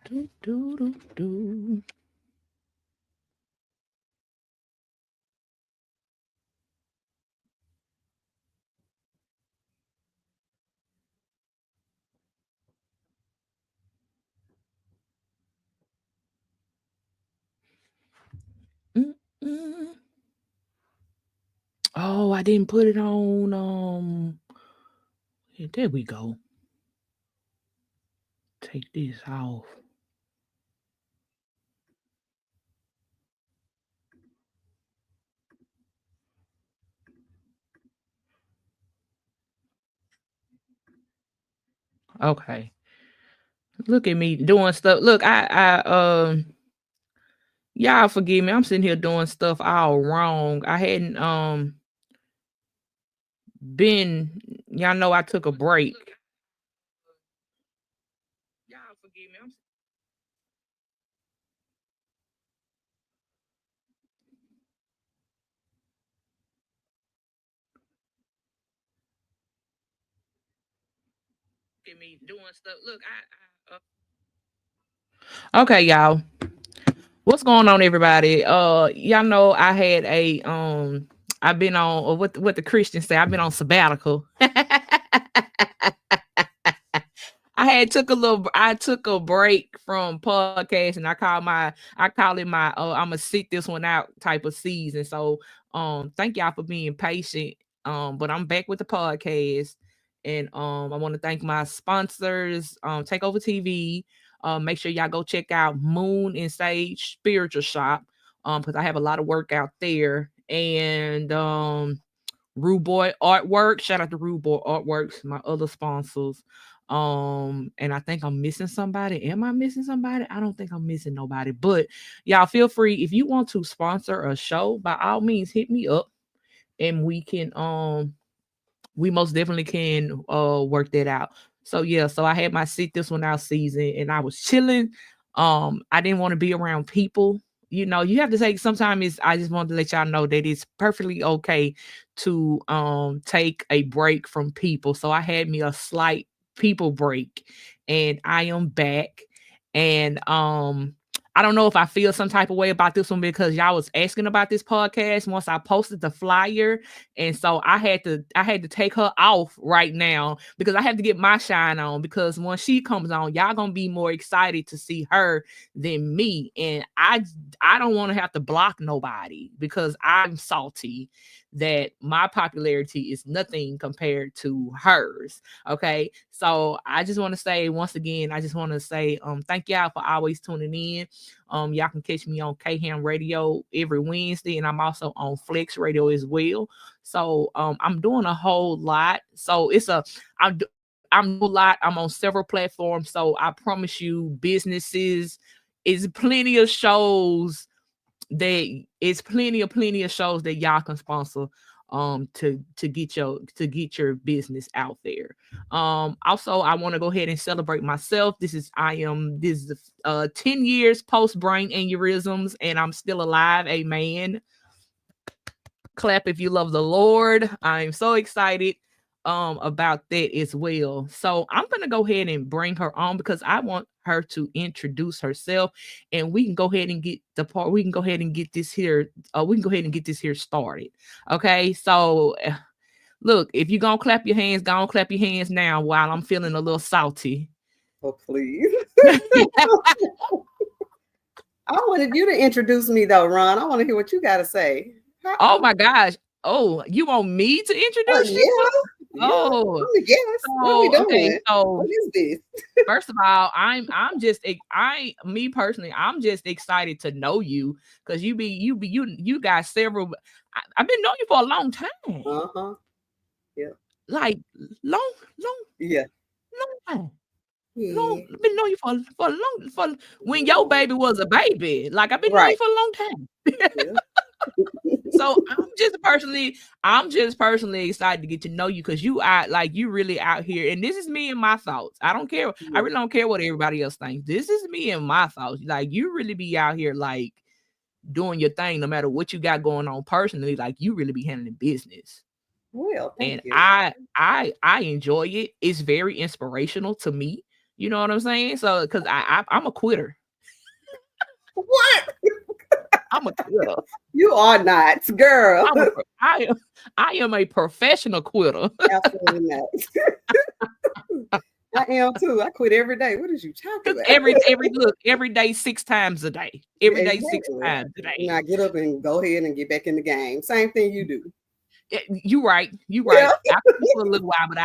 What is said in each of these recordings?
Do, do, do, do. Mm, mm. Oh, I didn't put it on. Yeah, there we go. Take this off. Okay. Look at me doing stuff. Look, y'all forgive me. I'm sitting here doing stuff all wrong. I hadn't been y'all know I took a break. Y'all forgive me. I'm at me doing stuff. Look, okay, y'all. What's going on, everybody? Y'all know I had I've been on or what the Christians say, I've been on sabbatical. I took a break from podcast and I call it my I'ma sit this one out type of season. So thank y'all for being patient. But I'm back with the podcast and I want to thank my sponsors, Take Over TV. Make sure y'all go check out Moon and Sage Spiritual Shop. Because I have a lot of work out there. And Rude Boy Artwork. Shout out to Rude Boy Artworks, my other sponsors. And I think I'm missing somebody. Am I missing somebody? I don't think I'm missing nobody. But y'all feel free if you want to sponsor a show, by all means hit me up and we most definitely can work that out. So yeah, so I had my sit this one out season and I was chilling. I didn't want to be around people. You know, you have to take sometimes it's I just wanted to let y'all know that it's perfectly okay to take a break from people. So I had me a slight people break and I am back. And I don't know if I feel some type of way about this one because y'all was asking about this podcast once I posted the flyer, and so I had to take her off right now because I have to get my shine on because when she comes on, y'all gonna be more excited to see her than me, and I don't want to have to block nobody because I'm salty that my popularity is nothing compared to hers. Okay, so I just want to say once again, I just want to say thank y'all for always tuning in. Y'all can catch me on KHAM Radio every Wednesday, and I'm also on Flex Radio as well. So I'm doing a whole lot. So I'm I'm doing a lot. I'm on several platforms. So I promise you, businesses is plenty of shows that y'all can sponsor to get your business out there. Also I want to go ahead and celebrate myself. This is 10 years post brain aneurysms and I'm still alive. Amen. Clap if you love the Lord. I'm so excited about that as well. So I'm gonna go ahead and bring her on because I want her to introduce herself and we can go ahead and get the part we can go ahead and get this here we can go ahead and get this here started. Okay, so look, if you're gonna clap your hands, go on clap your hands now while I'm feeling a little salty. Oh, please. I wanted you to introduce me, though, Ron. I want to hear what you got to say. Oh my gosh. Oh, you want me to Oh, introduce you? yeah. Yeah. Oh, I'm a guest. What are we so okay, doing? so What is this? first of all, I'm just I me personally, I'm just excited to know you because you got several. I've been knowing you for a long time, Uh-huh. Yeah. like long, long, Yeah. long time. Long, Yeah. been knowing you for a long for when your Yeah. baby was a baby. Like I've been knowing you Right. for a long time. Yeah. So I'm just personally excited to get to know you because you are like you really out here, and this is me and my thoughts. I don't care. I Yeah. really don't care what everybody else thinks. This is me and my thoughts. Like you really be out here like doing your thing, no matter what you got going on personally. Like you really be handling business, Well, thank and you. I enjoy it. It's very inspirational to me You know what I'm saying? So, because I'm a quitter. What? I'm a quitter. You are not, girl. I am a professional quitter. Absolutely not. I am too. I quit every day. What is you talking Because about? every day 6 times a day. Every day six Exactly. times a day. Now get up and go ahead and get back in the game. Same thing you do. You right. You Yeah. right. I quit for a little while, but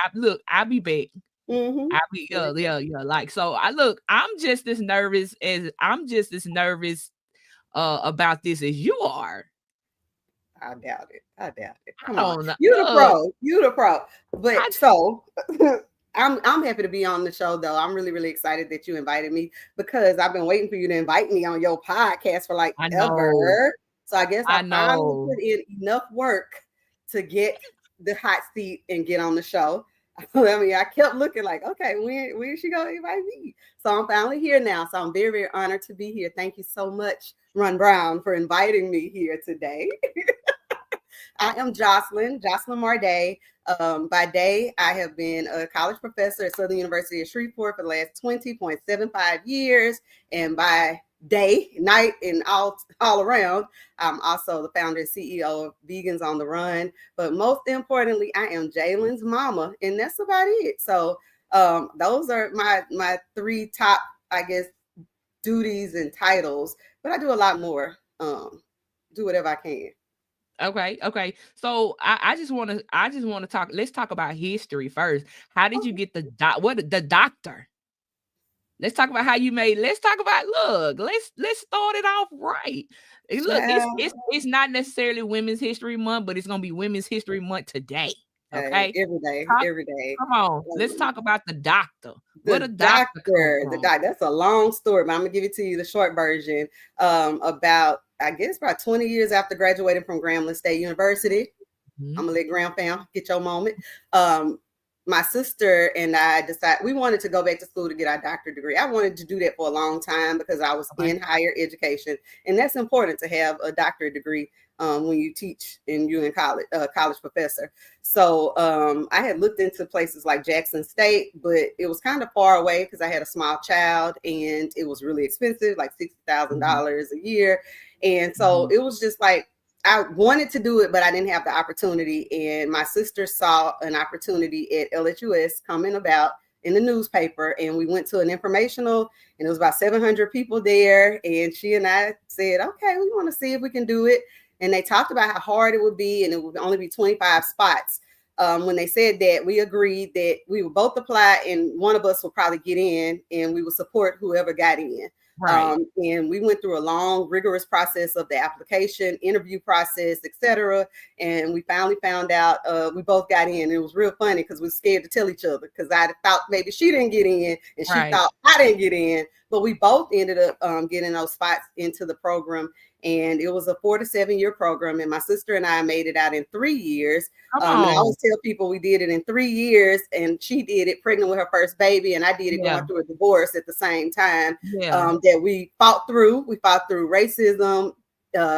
I'll be back. Mm-hmm. I'll be yeah. Like so I'm just as nervous about this as you are. I doubt it. I doubt it. I Come on. don't know. You the Look, pro. You the pro. I But so I'm happy to be on the show though. I'm really, really excited that you invited me because I've been waiting for you to invite me on your podcast for like I know. ever. So I guess I I finally know. put in enough work to get the hot seat and get on the show. I mean, I kept looking like, okay, when is she gonna invite me? So I'm finally here now. So I'm very, very honored to be here. Thank you so much, Ron Brown, for inviting me here today. I am Joslin Marday. By day, I have been a college professor at Southern University of Shreveport for the last 20.75 years. And by day, night, and all around, I'm also the founder and CEO of Vegans on the Run. But most importantly, I am Jalen's mama, and that's about it. So those are my three top, I guess, duties and titles. But I do a lot more. Do whatever I can. Okay. So I just want to talk. Let's talk about history first. How did you get the doctor? Let's talk about how you made. Let's talk about let's start it off right. Look, Child. it's not necessarily Women's History Month, but it's gonna be Women's History Month today. Hey, Okay, every day, talk, every day. come on. Let's Um, talk about the doctor. Where the the doctor come doctor, the from? doc. That's a long story, but I'm gonna give it to you the short version. About I guess about 20 years after graduating from Grambling State University, Mhm. I'm gonna let Graham fam get your moment. Um, my sister and I decided we wanted to go back to school to get our doctorate degree. I wanted to do that for a long time because I was Okay. in higher education, and that's important to have a doctorate degree when you teach and you're in college, college professor. So I had looked into places like Jackson State, but it was kind of far away because I had a small child and it was really expensive, like Mhm. $60,000 a year. And so Mhm. it was just like I wanted to do it, but I didn't have the opportunity. And my sister saw an opportunity at LSUS coming about in the newspaper. And we went to an informational, and it was about 700 people there. And she and I said, okay, we want to see if we can do it. And they talked about how hard it would be, and it would only be 25 spots. When they said that, we agreed that we would both apply, and one of us would probably get in, and we would support whoever got in. Right. And we went through a long, rigorous process of the application, interview process, etc. And we finally found out we both got in. It was real funny because we were scared to tell each other because I thought maybe she didn't get in and she Right. thought I didn't get in. But we both ended up getting those spots into the program. And it was a 4 to 7 year program. And my sister and I made it out in 3 years. Come And I on. always tell people we did it in 3 years, and she did it pregnant with her first baby, and I did it Yeah. going through a divorce at the same time. Yeah. That we fought through. We fought through racism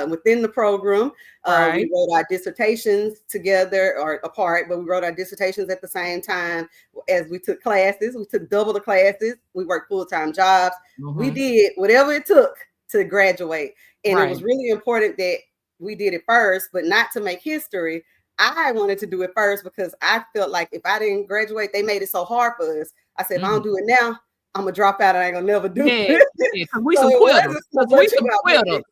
within the program. We Right. wrote our dissertations together or apart, but we wrote our dissertations at the same time as we took classes. We took double the classes. We worked full-time jobs. We Mhm. did whatever it took to graduate. And it was Right. really important that we did it first, but not to make history. I wanted to do it first because I felt like if I didn't graduate, they made it so hard for us. I said, if I don't Mhm. do it now, I'm gonna drop out and I ain't gonna never do Yeah. it. Yeah. Cause we So some it quitters. wasn't so Cause we much some about quitters. making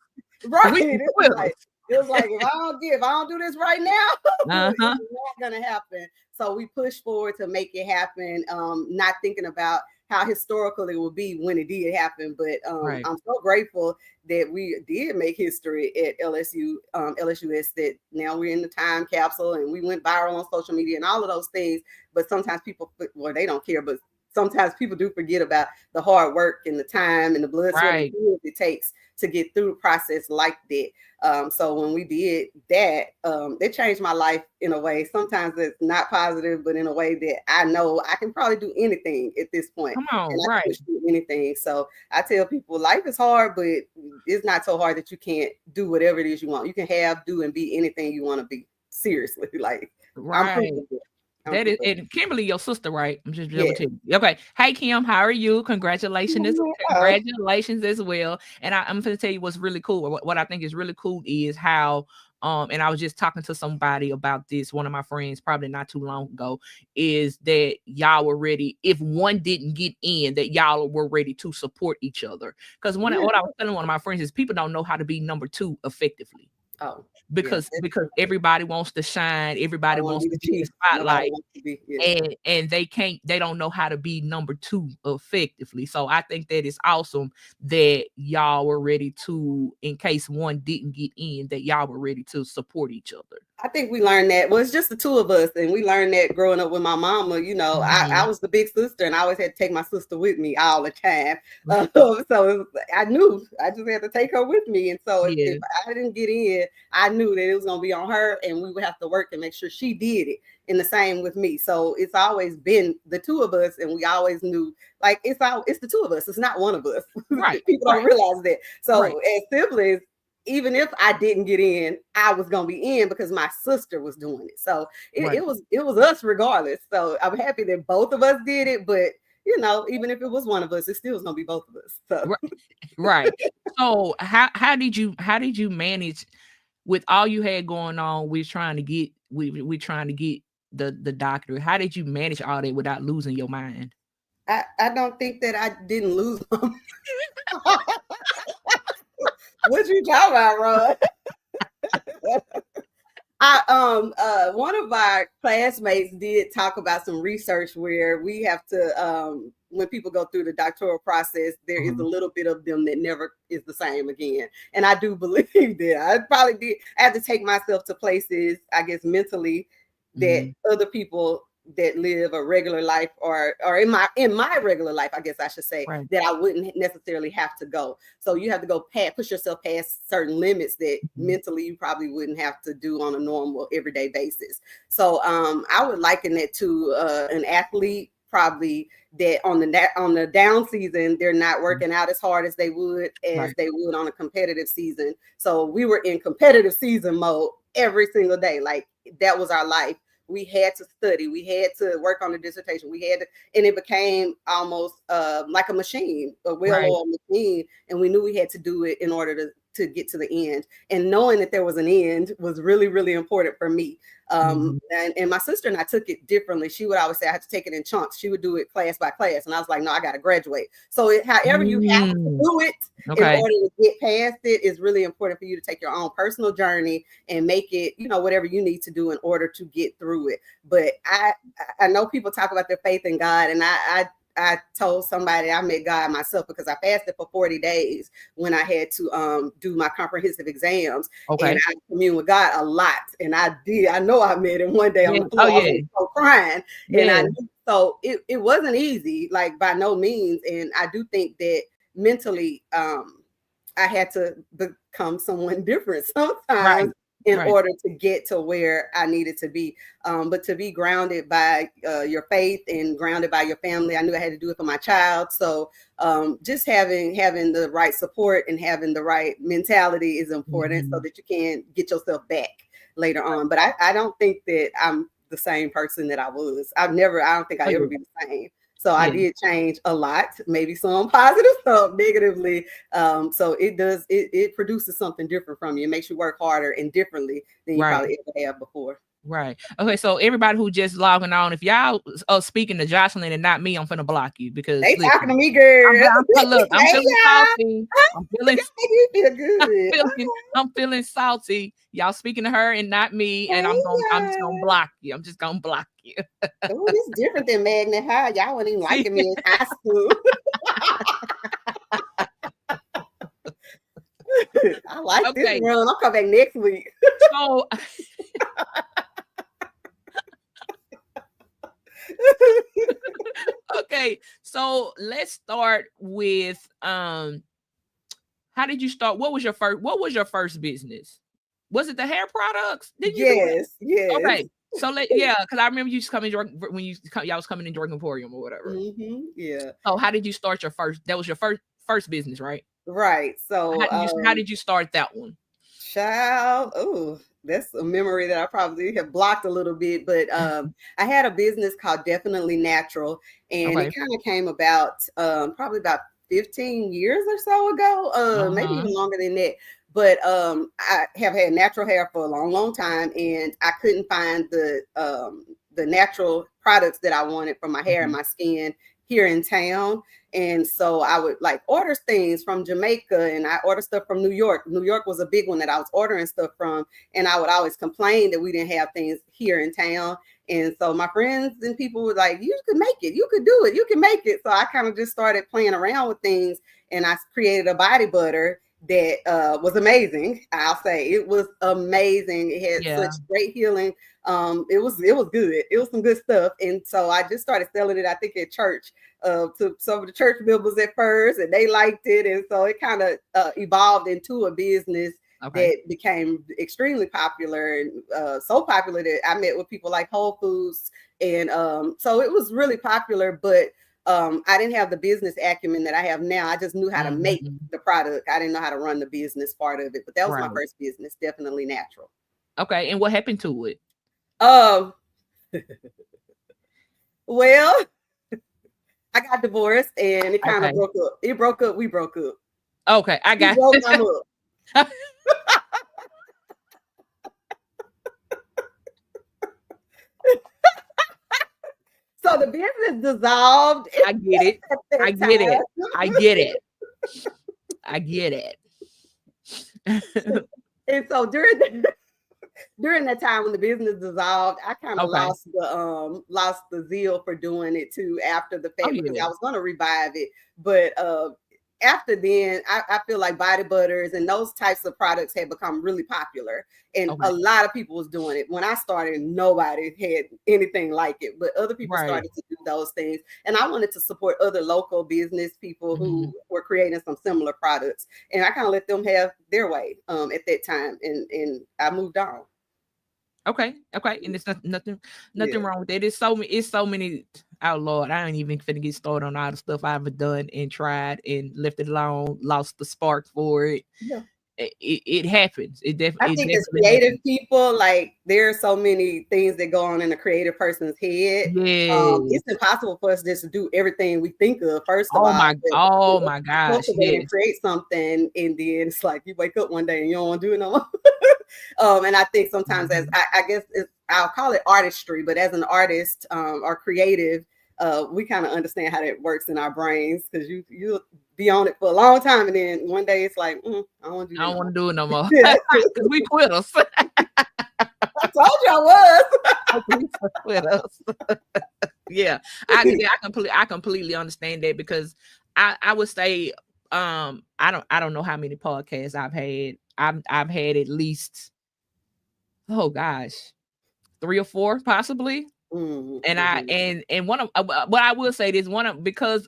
right. We some quitters. It was like if I don't do this right now, Uh-huh. it's not gonna happen. So we pushed forward to make it happen, not thinking about how historical it would be when it did happen. But Right. I'm so grateful that we did make history at LSUS, that now we're in the time capsule and we went viral on social media and all of those things. But sometimes people, well, they don't care, but sometimes people do forget about the hard work and the time and the blood, sweat, and Right. tears it takes to get through the process like that. So when we did that, it changed my life in a way. Sometimes it's not positive, but in a way that I know I can probably do anything at this point, Come and on. I can Right. push through anything. So I tell people life is hard, but it's not so hard that you can't do whatever it is you want. You can have, do, and be anything you want to be. Seriously, like I'm proof Right. of it. I'm That is, super. and Kimberly, your sister, right? I'm just double Yes. checking. Okay. Hey Kim, how are you? Congratulations. Uh, Congratulations as well. And I'm gonna tell you what's really cool. What I think is really cool is how and I was just talking to somebody about this, one of my friends, probably not too long ago, is that y'all were ready. If one didn't get in, that y'all were ready to support each other. Because what yeah. I was telling one of my friends is people don't know how to be number two effectively Oh, yeah. because That's true. everybody wants to shine, I everybody want to wants be to the be in the chief. Nobody spotlight, wants to be. Yeah. and they don't know how to be number two effectively. So I think that is awesome that y'all were ready to, in case one didn't get in, that y'all were ready to support each other. I think we learned that. Well, it's just the two of us, and we learned that growing up with my mama. You know, I Mhm. was the big sister, and I always had to take my sister with me all the time. Right. So I knew I just had to take her with me. And so if Yeah. I didn't get in, I knew that it was going to be on her, and we would have to work and make sure she did it. And the same with me. So it's always been the two of us, and we always knew like it's the two of us. It's not one of us. Right. People don't Right. realize that. Right. So as siblings, even if I didn't get in, I was gonna be in because my sister was doing it. So Right. it was us regardless. So I'm happy that both of us did it, but you know, even if it was one of us, it still was gonna be both of us. So Right. Right. So how did you manage with all you had going on with trying to get we trying to get the doctor? How did you manage all that without losing your mind? I don't think that I didn't lose them. What you talking about, Ron? One of our classmates did talk about some research where we have to when people go through the doctoral process, there is a little bit of them that never is the same again. And I do believe that I probably did I have to take myself to places, I guess mentally, that Mhm. other people that live a regular life or in my regular life, I guess I should say, Right. that I wouldn't necessarily have to go. So you have to go push yourself past certain limits that Mhm. mentally you probably wouldn't have to do on a normal everyday basis. So I would liken it to an athlete probably that on the down season they're not working out as hard as they would Right. on a competitive season. So we were in competitive season mode every single day. Like that was our life. We had to study. We had to work on the dissertation. We had to, and it became almost like a machine, a Right. well-oiled machine. And we knew we had to do it in order to get to the end. And knowing that there was an end was really, really important for me. Mhm. And my sister and I took it differently. She would always say I had to take it in chunks. She would do it class by class. And I was like, no, I got to graduate. So however you have to Mm. do it in Okay. order to get past it is really important for you to take your own personal journey and make it, you know, whatever you need to do in order to get through it. But I know people talk about their faith in God, and I told somebody I met God myself because I fasted for 40 days when I had to do my comprehensive exams, and Okay. I communed with God a lot. And I did. I know I met him one day on Yeah. the Oh floor. I yeah. was so crying, and Yeah. so it wasn't easy, like by no means. And I do think that mentally, I had to become someone different sometimes Right. in Right. order to get to where I needed to be. But to be grounded by your faith and grounded by your family, I knew I had to do it for my child. So just having the right support and having the right mentality is important so Mhm. that you can get yourself back later on. But I don't think that I'm the same person that I was. I don't think Oh I ever yeah. be the same. So I Yeah. did change a lot, maybe some positive stuff, negatively. So it produces something different from you. It makes you work harder and differently than you Right. probably ever have before. Right. Okay. So everybody who just logging on, if y'all speaking to Jocelyn and not me, I'm finna block you because They talking to listen, me, girl. look, I'm Hey, feeling y'all. salty. I'm Look feeling at you feel good. I'm feeling salty. Y'all speaking to her and not me, and Hey, I'm just gonna y'all. block you. I'm just gonna block you. Oh, this different than Magnet High. Y'all weren't even See? liking me in high school. I like this Okay. run. I'll come back next week. So okay. So let's start with how did you start? What was your first business? Was it the hair products? Didn't you do that? Yes, yes. Okay. So yeah, because I remember you just coming when y'all was coming in Jordan Emporium or whatever. Yeah. So how did you start your first? That was your first business, right? Right. So How did you start that one? child, oh, that's a memory that I probably have blocked a little bit. But I had a business called Definitely Natural, and Okay. it kind of came about probably about 15 years or so ago, maybe Uh-huh. even longer than that. But I have had natural hair for a long, long time, and I couldn't find the natural products that I wanted for my hair and Mhm. my skin here in town. And so I would like order things from Jamaica, and I order stuff from New York. New York was a big one that I was ordering stuff from. And I would always complain that we didn't have things here in town. And so my friends and people were like, you could make it, you could do it, you can make it. So I kind of just started playing around with things, and I created a body butter that was amazing. I'll say it was amazing. It had Yeah. such great healing. It was good. It was some good stuff. And so I just started selling it, I think, at church to some of the church members at first, and they liked it. And so it kind of evolved into a business Okay. that became extremely popular, and so popular that I met with people like Whole Foods. And so it was really popular, but I didn't have the business acumen that I have now. I just knew how to make Mhm. the product. I didn't know how to run the business part of it, but that was my Right. first business, Definitely Natural. Okay. And what happened to it? Um, well, I got divorced and it kind of Okay. broke up. It broke up. We broke up. Okay. I We got broke them up. So the business dissolved I get it. at I that get it. I time. get it. I get it. And so during that time when the business dissolved, I kind of Okay. lost the zeal for doing it too after the Oh fact, because yeah. I was going to revive it. But after then, I feel like body butters and those types of products had become really popular, and a Okay. lot of people was doing it. When I started, nobody had anything like it, but other people Right. started to do those things, and I wanted to support other local business people Mhm. who were creating some similar products, and I kind of let them have their way at that time, and I moved on. Okay. Okay. And it's nothing Yeah. wrong with it. It's so many. Oh Lord, I ain't even finna get started on all the stuff I've done and tried and left it alone, lost the spark for it. Yeah. It happens. I It think as definitely creative happens. people, like there are so many things that go on in a creative person's head. Yes. It's impossible for us just to do everything we think of, first of all, but Oh for us my to gosh. cultivate and Yes. create something, and then it's like you wake up one day and you don't want to do it no more. And I think sometimes, as Mhm. I guess I'll call it artistry, but as an artist or creative, we kind of understand how that works in our brains, because you be on it for a long time, and then one day it's like, I don't want to do I that don't no want more. to do it no more Yeah, because we quit us. I told you I was. We quit us. Yeah, I completely understand that because I would say I don't know how many podcasts I've had. I've had at least, oh gosh, 3 or 4 possibly. And I Mhm. and one of what I will say is one of because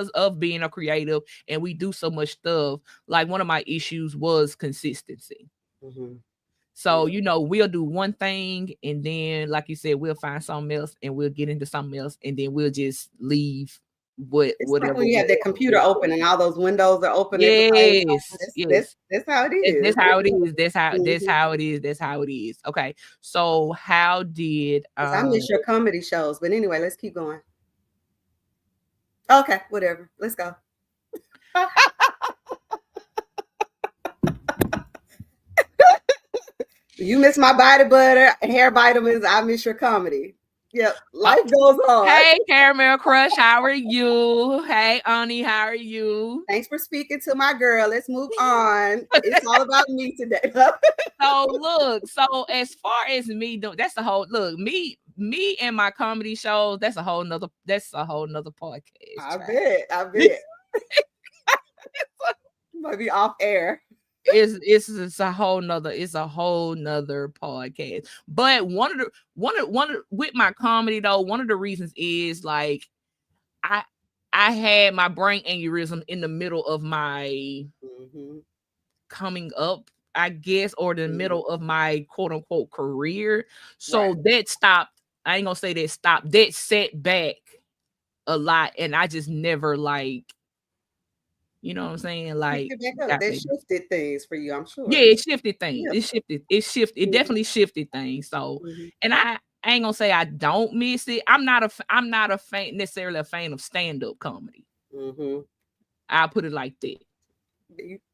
of being a creative and we do so much stuff, like one of my issues was consistency. Mhm. So, Yeah. you know, we'll do one thing and then, like you said, we'll find something else and we'll get into something else and then we'll just leave It's like whatever when you have that was computer before. open and all those windows are open at the same time. Yes, yes. That's how it is. That's how it is. That's Mhm. how it is. That's how it is. Okay. So how did 'Cause I miss your comedy shows, but anyway, let's keep going. Okay, whatever. Let's go. You miss my body butter, hair vitamins. I miss your comedy. Yep, uh, life goes on. hey Caramel Crush, how are you? Hey Ani, how are you? Thanks for speaking to my girl. Let's move on. It's all about me today. So look, so as far as me doing, that's the whole look, me and my comedy shows, that's a whole nother podcast I track. bet. I bet. Might be off air. It's a whole nother podcast. But one of with my comedy though, one of the reasons is like I I had my brain aneurysm in the middle of my Mhm, coming up, I guess, or the mhm. middle of my quote unquote career. Right. So that stopped. I ain't gonna say that stopped. That set back a lot, and I just never like You know what I'm saying? Pick Like, it back up. got That me. shifted things for you, I'm Yeah, sure. it shifted things. Yeah. It shifted. It shifted. It Mhm, definitely shifted things. So, mhm, and I ain't gonna say I don't miss it. I'm not a fan necessarily a fan of stand up comedy. mhm. I'll put it like that.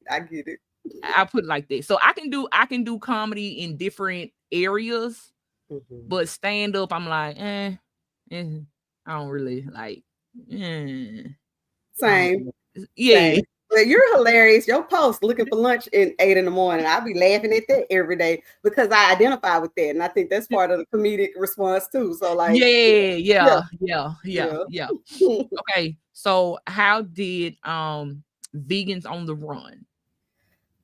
I get it. I'll put it like that. So I can do comedy in different areas, Mhm. but stand up, I'm like, eh, I don't really like. Eh, I don't. Same. Yeah, Same. But you're hilarious. Your post looking for lunch at 8 in the morning. I'll be laughing at that every day because I identify with that. And I think that's part of the comedic response too. So like, yeah, yeah, yeah, yeah, yeah, yeah. yeah. Okay, so how did vegans on the run?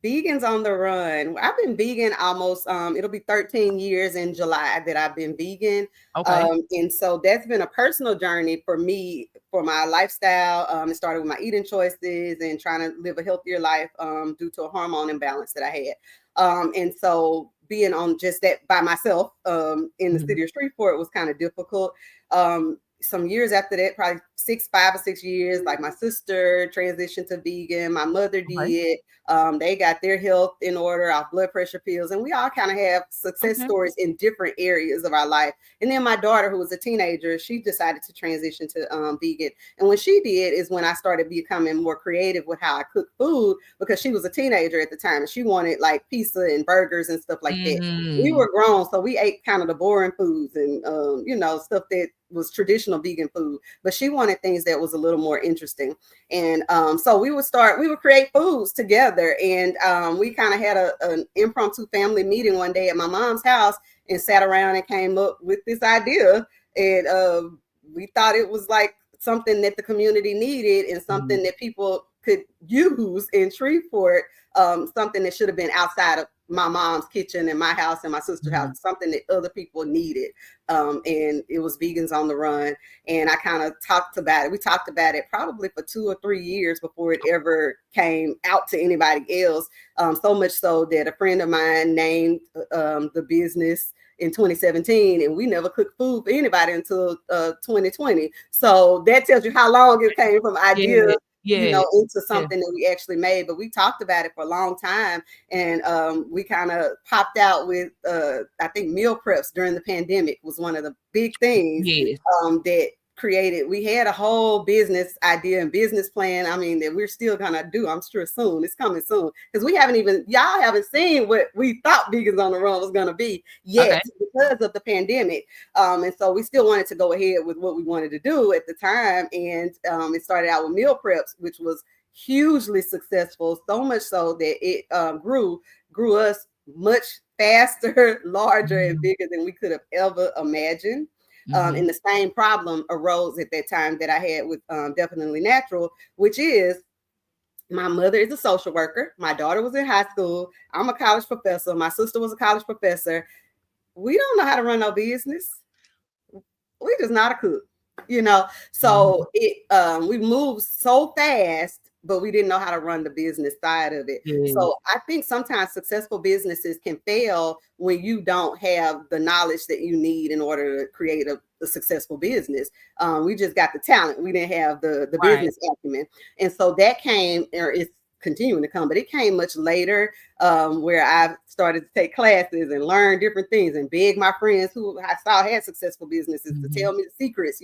Vegans on the run. I've been vegan almost it'll be 13 years in July that I've been vegan. Okay, And so that's been a personal journey for me for my lifestyle. It started with my eating choices and trying to live a healthier life due to a hormone imbalance that I had. And so being on just that by myself in the mhm, city of Shreveport was kind of difficult. Some years after that, probably 5 or 6 years, like my sister transitioned to vegan, my mother okay, did. They got their health in order, off blood pressure pills, and we all kind of have success okay, stories in different areas of our life. And then my daughter, who was a teenager, she decided to transition to vegan. And when she did, is when I started becoming more creative with how I cook food because she was a teenager at the time and she wanted like pizza and burgers and stuff like that. We mm, were grown, so we ate kind of the boring foods and stuff that was traditional vegan food. But she wanted things that was a little more interesting. And so we would create foods together. And we kind of had an impromptu family meeting one day at my mom's house and sat around and came up with this idea. And we thought it was like something that the community needed and mm, something that people could use in Shreveport, something that should have been outside of my mom's kitchen and my house and my sister's house, mhm, something that other people needed. And it was Vegans on the Run. And I kind of talked about it. We talked about it probably for 2 or 3 years before it ever came out to anybody else. So much so that a friend of mine named the business in 2017, and we never cooked food for anybody until 2020. So that tells you how long it came from idea, yeah, yeah, into yeah, something that we actually made. But we talked about it for a long time, and we kind of popped out with I think meal preps during the pandemic was one of the big things yes, that created. We had a whole business idea and business plan. I mean, that we're still gonna do, I'm sure soon. It's coming soon. Because y'all haven't seen what we thought Vegans on the Run was gonna be okay, yet because of the pandemic. And so we still wanted to go ahead with what we wanted to do at the time. And it started out with meal preps, which was hugely successful, so much so that it grew us much faster, larger, and mhm, bigger than we could have ever imagined. mhm, And the same problem arose at that time that I had with Definitely Natural, which is my mother is a social worker. My daughter was in high school. I'm a college professor. My sister was a college professor. We don't know how to run no business. We just not a cook, you know. mhm, So we moved so fast, but we didn't know how to run the business side of it. yes, So I think sometimes successful businesses can fail when you don't have the knowledge that you need in order to create a successful business. We just got the talent. We didn't have the right, business acumen. And so that came, or it's continuing to come, but it came much later, where I started to take classes and learn different things and beg my friends who I saw had successful businesses to mhm, tell me the secrets,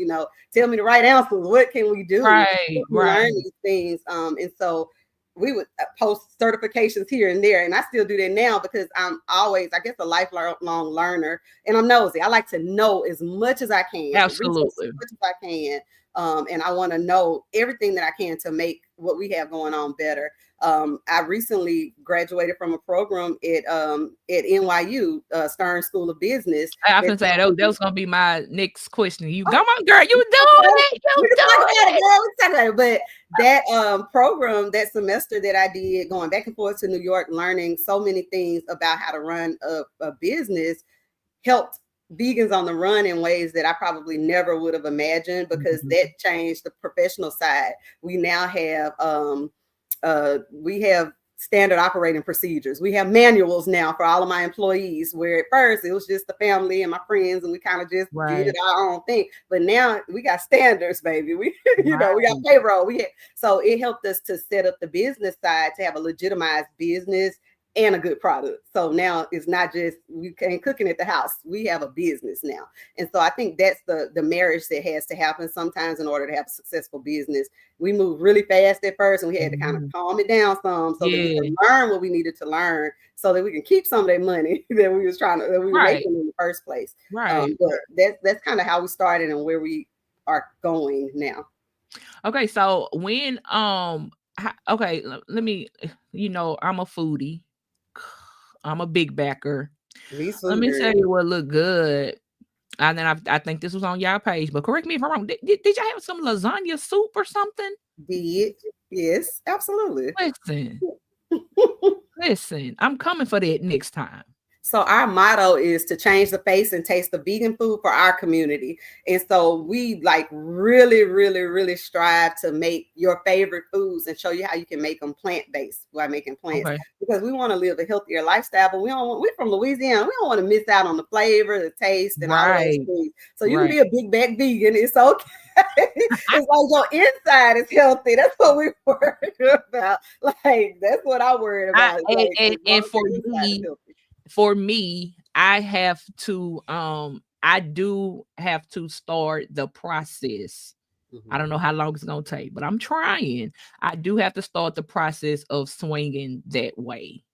tell me the right answers. What can we do? right, Help me right, learn these things. And so we would post certifications here and there. And I still do that now because I'm always, I guess, a lifelong learner, and I'm nosy. I like to know as much as I can, research as absolutely, much as I can. And I want to know everything that I can to make what we have going on better. I recently graduated from a program at NYU, Stern School of Business. I That often say that was gonna be my next question. You oh, come on, girl, you doing it, we you can talk doing about it, it. girl. We can talk about it. But that program, that semester that I did, going back and forth to New York, learning so many things about how to run a business, helped Vegans on the Run in ways that I probably never would have imagined, because Mhm, that changed the professional side. We now have we have standard operating procedures. We have manuals now for all of my employees, where at first it was just the family and my friends, and we kind of just did our own thing. But now we got standards, baby. We, we got payroll. So it helped us to set up the business side to have a legitimized business and a good product. So now it's not just we can't cooking at the house. We have a business now. And so I think that's the marriage that has to happen sometimes in order to have a successful business. We moved really fast at first, and we had to kind of calm it down some so that we could learn what we needed to learn so that we can keep some of that money that we were making in the first place. But that's kind of how we started and where we are going now. Okay, so when okay, let me, I'm a foodie. I'm a big backer. Let me tell you what look good. And then I think this was on y'all page, but correct me if I'm wrong. Did y'all have some lasagna soup or something? Yes, absolutely. Listen, I'm coming for that next time. So our motto is to change the face and taste of vegan food for our community. And so we like really, really, really strive to make your favorite foods and show you how you can make them plant-based by making plants. Because we want to live a healthier lifestyle, but we're from Louisiana. We don't want to miss out on the flavor, the taste, and all those things. So you can be a big back vegan. It's okay. It's like your inside is healthy. That's what we worry about. Like that's what I worry about. And for me, I have to I do have to start the process. I don't know how long it's gonna take, but I'm trying. I do have to start the process of swinging that way.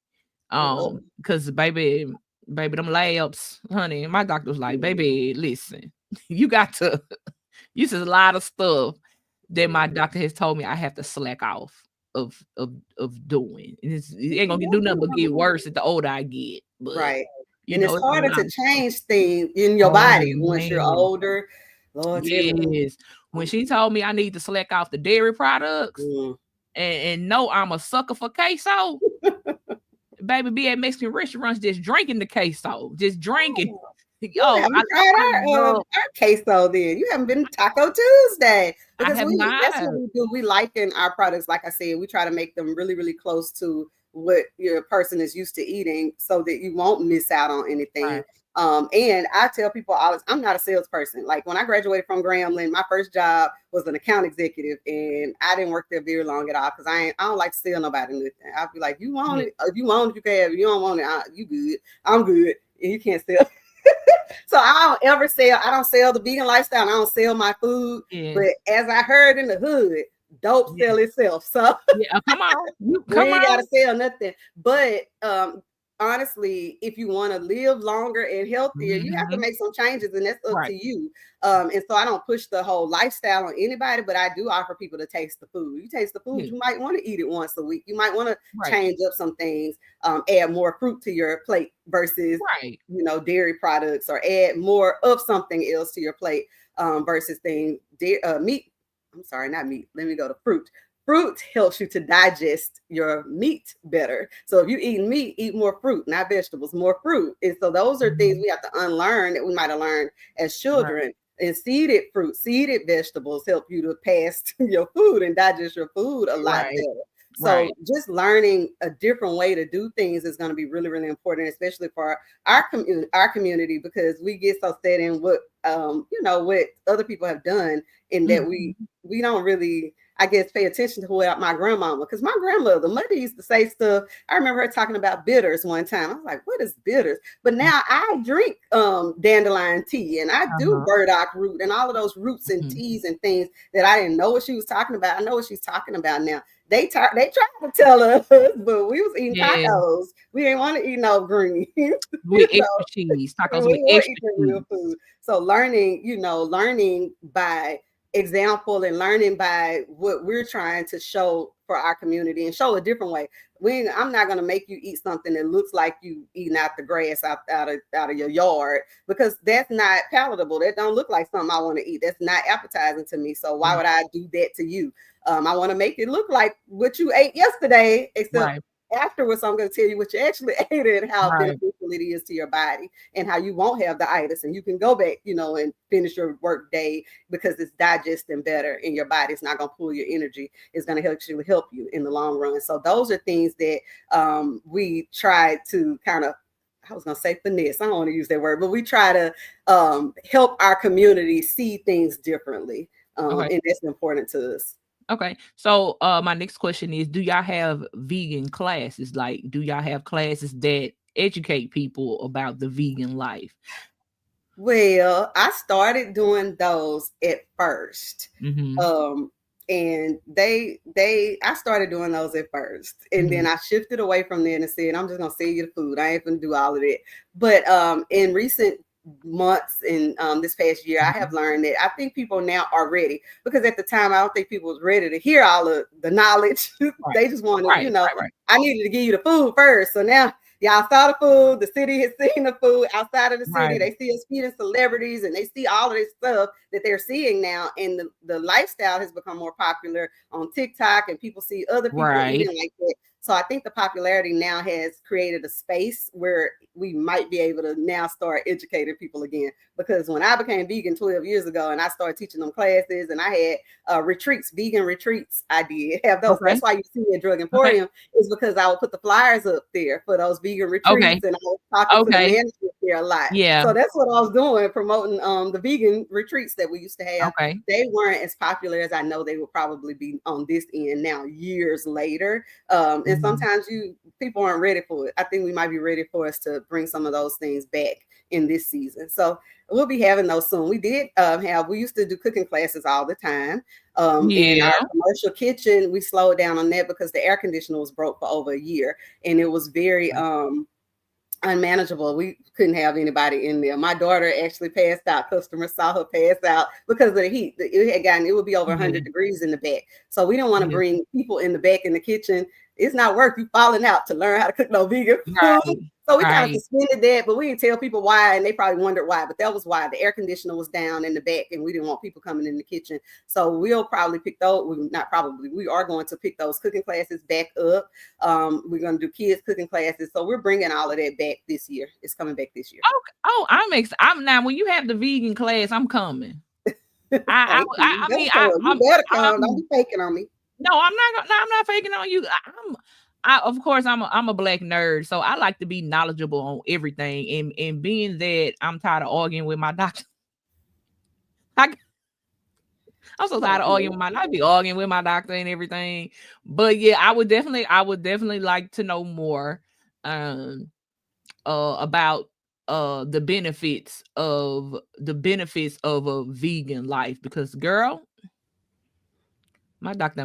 Because baby, them labs, honey, my doctor was like, baby, listen, you got to use a lot of stuff that my doctor has told me I have to slack off of doing. And it ain't gonna do nothing but get worse the older I get. But, and it's harder to change things in your body once you're older. Lord, yes. When she told me I need to slack off the dairy products and no, I'm a sucker for queso. Baby, be at Mexican restaurants just drinking the queso, just drinking. I tried our queso then. You haven't been Taco Tuesday. Because that's what we do. We liken our products, like I said, we try to make them really, really close to what your person is used to eating so that you won't miss out on anything. And I tell people I'm not a salesperson. Like when I graduated from Grambling, my first job was an account executive, and I didn't work there very long at all because I don't like to sell nobody nothing. I'd be like, you want it? If you want it, you can have it. If you don't want it, you good. I'm good. And you can't sell. So I don't ever sell. I don't sell the vegan lifestyle. I don't sell my food. But as I heard in the hood, dope sell itself. So come on, you ain't gotta sell nothing. But honestly, if you want to live longer and healthier, you have to make some changes, and that's up to you. And so I don't push the whole lifestyle on anybody, but I do offer people to taste the food. You taste the food, you might want to eat it once a week. You might want to change up some things, add more fruit to your plate versus dairy products, or add more of something else to your plate versus things meat. I'm sorry, not meat. Let me go to fruit. Fruit helps you to digest your meat better. So if you eat meat, eat more fruit, not vegetables, more fruit. And so those are things we have to unlearn that we might have learned as children. And seeded fruit, seeded vegetables help you to pass your food and digest your food a lot better. So just learning a different way to do things is going to be really, really important, especially for our community, because we get so set in what what other people have done, in that we don't really, I guess, pay attention to what my grandmama, because my grandmother, mother used to say stuff. I remember her talking about bitters one time. I was like, what is bitters? But now I drink dandelion tea, and I do burdock root and all of those roots and teas and things that I didn't know what she was talking about. I know what she's talking about now. They tried to tell us, but we was eating tacos. We didn't want to eat no greens. We extra cheese. Tacos with extra real food. So learning by example and learning by what we're trying to show for our community, and show a different way. I'm not going to make you eat something that looks like you eating out the grass out of your yard, because that's not palatable. That don't look like something I want to eat. That's not appetizing to me. So why would I do that to you? I want to make it look like what you ate yesterday, except afterwards, I'm going to tell you what you actually ate and how Right. beneficial it is to your body and how you won't have the itis and you can go back, and finish your work day because it's digesting better in your body. It's not going to pull your energy. It's going to actually help you in the long run. So those are things that we try to kind of, I was going to say finesse. I don't want to use that word, but we try to help our community see things differently. Okay. And that's important to us. Okay. So my next question is, do y'all have vegan classes? Like, do y'all have classes that educate people about the vegan life? Well, I started doing those at first. Mm-hmm. And I started doing those at first. And then Mm-hmm. I shifted away from there and said, I'm just gonna sell you the food. I ain't gonna do all of that. But in recent months and this past year, I have learned that I think people now are ready, because at the time I don't think people was ready to hear all of the knowledge. Right. They just wanted, Right. Right. I needed to give you the food first. So now y'all saw the food. The city has seen the food outside of the city. Right. They see us feeding celebrities and they see all of this stuff that they're seeing now. And the lifestyle has become more popular on TikTok and people see other people Right. eating like that. So I think the popularity now has created a space where we might be able to now start educating people again. Because when I became vegan 12 years ago and I started teaching them classes and I had retreats, vegan retreats, I did have those. Okay. That's why you see me at Drug Okay. Emporium, is because I would put the flyers up there for those vegan Okay. retreats and I was talking to the Okay. management there a lot. Yeah. So that's what I was doing, promoting the vegan retreats that we used to have. Okay. They weren't as popular as I know they will probably be on this end now, years later. And sometimes people aren't ready for it. I think we might be ready for us to bring some of those things back in this season. So we'll be having those soon. We did we used to do cooking classes all the time. In our commercial kitchen, we slowed down on that because the air conditioner was broke for over a year and it was very unmanageable. We couldn't have anybody in there. My daughter actually passed out. Customers saw her pass out because of the heat. It would be over 100 degrees in the back. So we don't want to bring people in the back in the kitchen. It's not worth you falling out to learn how to cook no vegan food. Right. So we kind of suspended that, but we didn't tell people why, and they probably wondered why. But that was why the air conditioner was down in the back, and we didn't want people coming in the kitchen. So we'll probably pick those. Not probably. We are going to pick those cooking classes back up. We're going to do kids cooking classes. So we're bringing all of that back this year. It's coming back this year. I'm now. When you have the vegan class, I'm coming. You better come. Don't be faking on me. No, I'm not faking on you. Of course I'm a black nerd, so I like to be knowledgeable on everything. And being that I'm tired of arguing with my doctor, I'm so tired of arguing with I be arguing with my doctor and everything. But yeah, I would definitely like to know more about the benefits of a vegan life, because girl, my doctor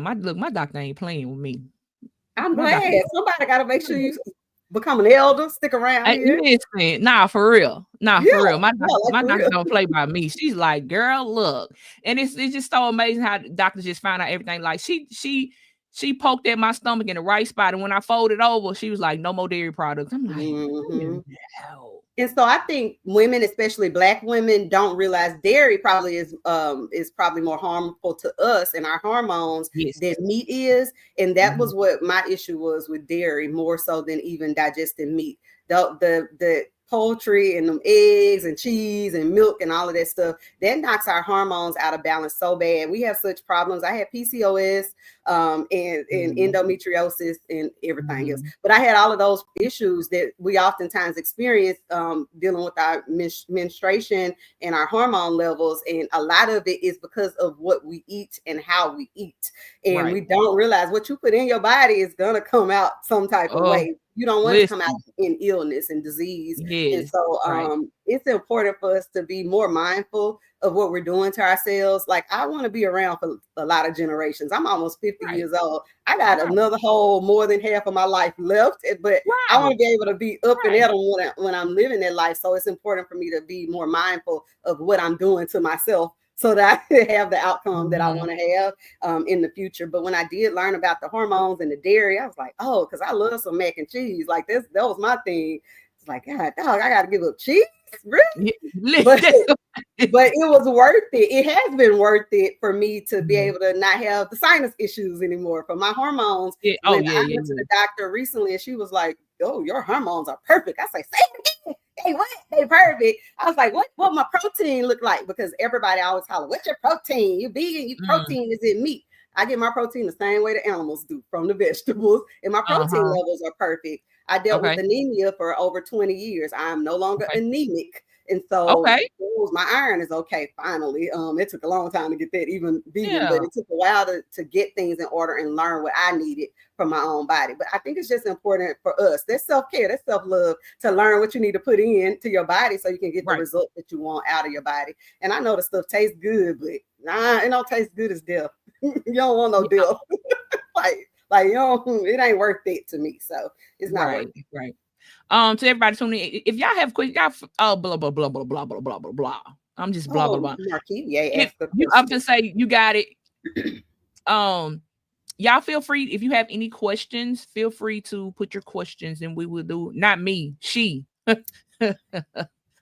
ain't playing with me. I'm glad. Somebody got to make sure you become an elder, stick around here. Listen, nah, for real. For real. My doctor don't play by me. She's like, girl, look. And it's just so amazing how doctors just found out everything. Like she poked at my stomach in the right spot. And when I folded over, she was like, no more dairy products. I'm like, no. And so I think women, especially Black women, don't realize dairy probably is probably more harmful to us and our hormones than meat is. And that was what my issue was with dairy, more so than even digesting meat. The poultry and them eggs and cheese and milk and all of that stuff, that knocks our hormones out of balance so bad. We have such problems. I had PCOS and endometriosis and everything else. But I had all of those issues that we oftentimes experience dealing with our menstruation and our hormone levels. And a lot of it is because of what we eat and how we eat. And we don't realize what you put in your body is going to come out some type of way. You don't want to come out in illness and disease. And so it's important for us to be more mindful of what we're doing to ourselves. Like, I want to be around for a lot of generations. I'm almost 50 years old. I got another whole more than half of my life left, but I want to be able to be up and at them when I'm living that life. So it's important for me to be more mindful of what I'm doing to myself, so that I have the outcome that I want to have in the future. But when I did learn about the hormones and the dairy, I was like, oh, because I love some mac and cheese. Like that was my thing. It's like, God, dog, I got to give up cheese. really. Yeah, But listen. but it was worth it. It has been worth it for me to be Mhm. able to not have the sinus issues anymore for my hormones. Yeah. Oh, When yeah, I yeah, went to yeah. the doctor recently and she was like, "Oh, your hormones are perfect." I say, "Say it again." Hey, what? They perfect. I was like, what my protein look like? Because everybody always holler, "What's your protein? You vegan, your Mm, protein is in meat." I get my protein the same way the animals do, from the vegetables, and my protein uh-huh. levels are perfect. I dealt with Okay. anemia for over 20 years. I am no longer Okay. anemic. And so Okay. my iron is okay finally. It took a long time to get that even vegan, but Yeah. it took a while to get things in order and learn what I needed from my own body. But I think it's just important for us. That's self-care, that's self-love, to learn what you need to put in to your body so you can get the Right. result that you want out of your body. And I know the stuff tastes good, but nah, it don't taste good as death. You don't want no Yeah. death. like you know, it ain't worth it to me. So it's not worth Right. it. Right. To everybody tuning in, if y'all have questions, oh, blah blah blah blah blah blah blah blah blah. I'm just blah blah Oh, blah. Marquis, yeah, If ask a you question. often say you got it, um, y'all feel free if you have any questions, feel free to put your questions, and we will do. Not me, she.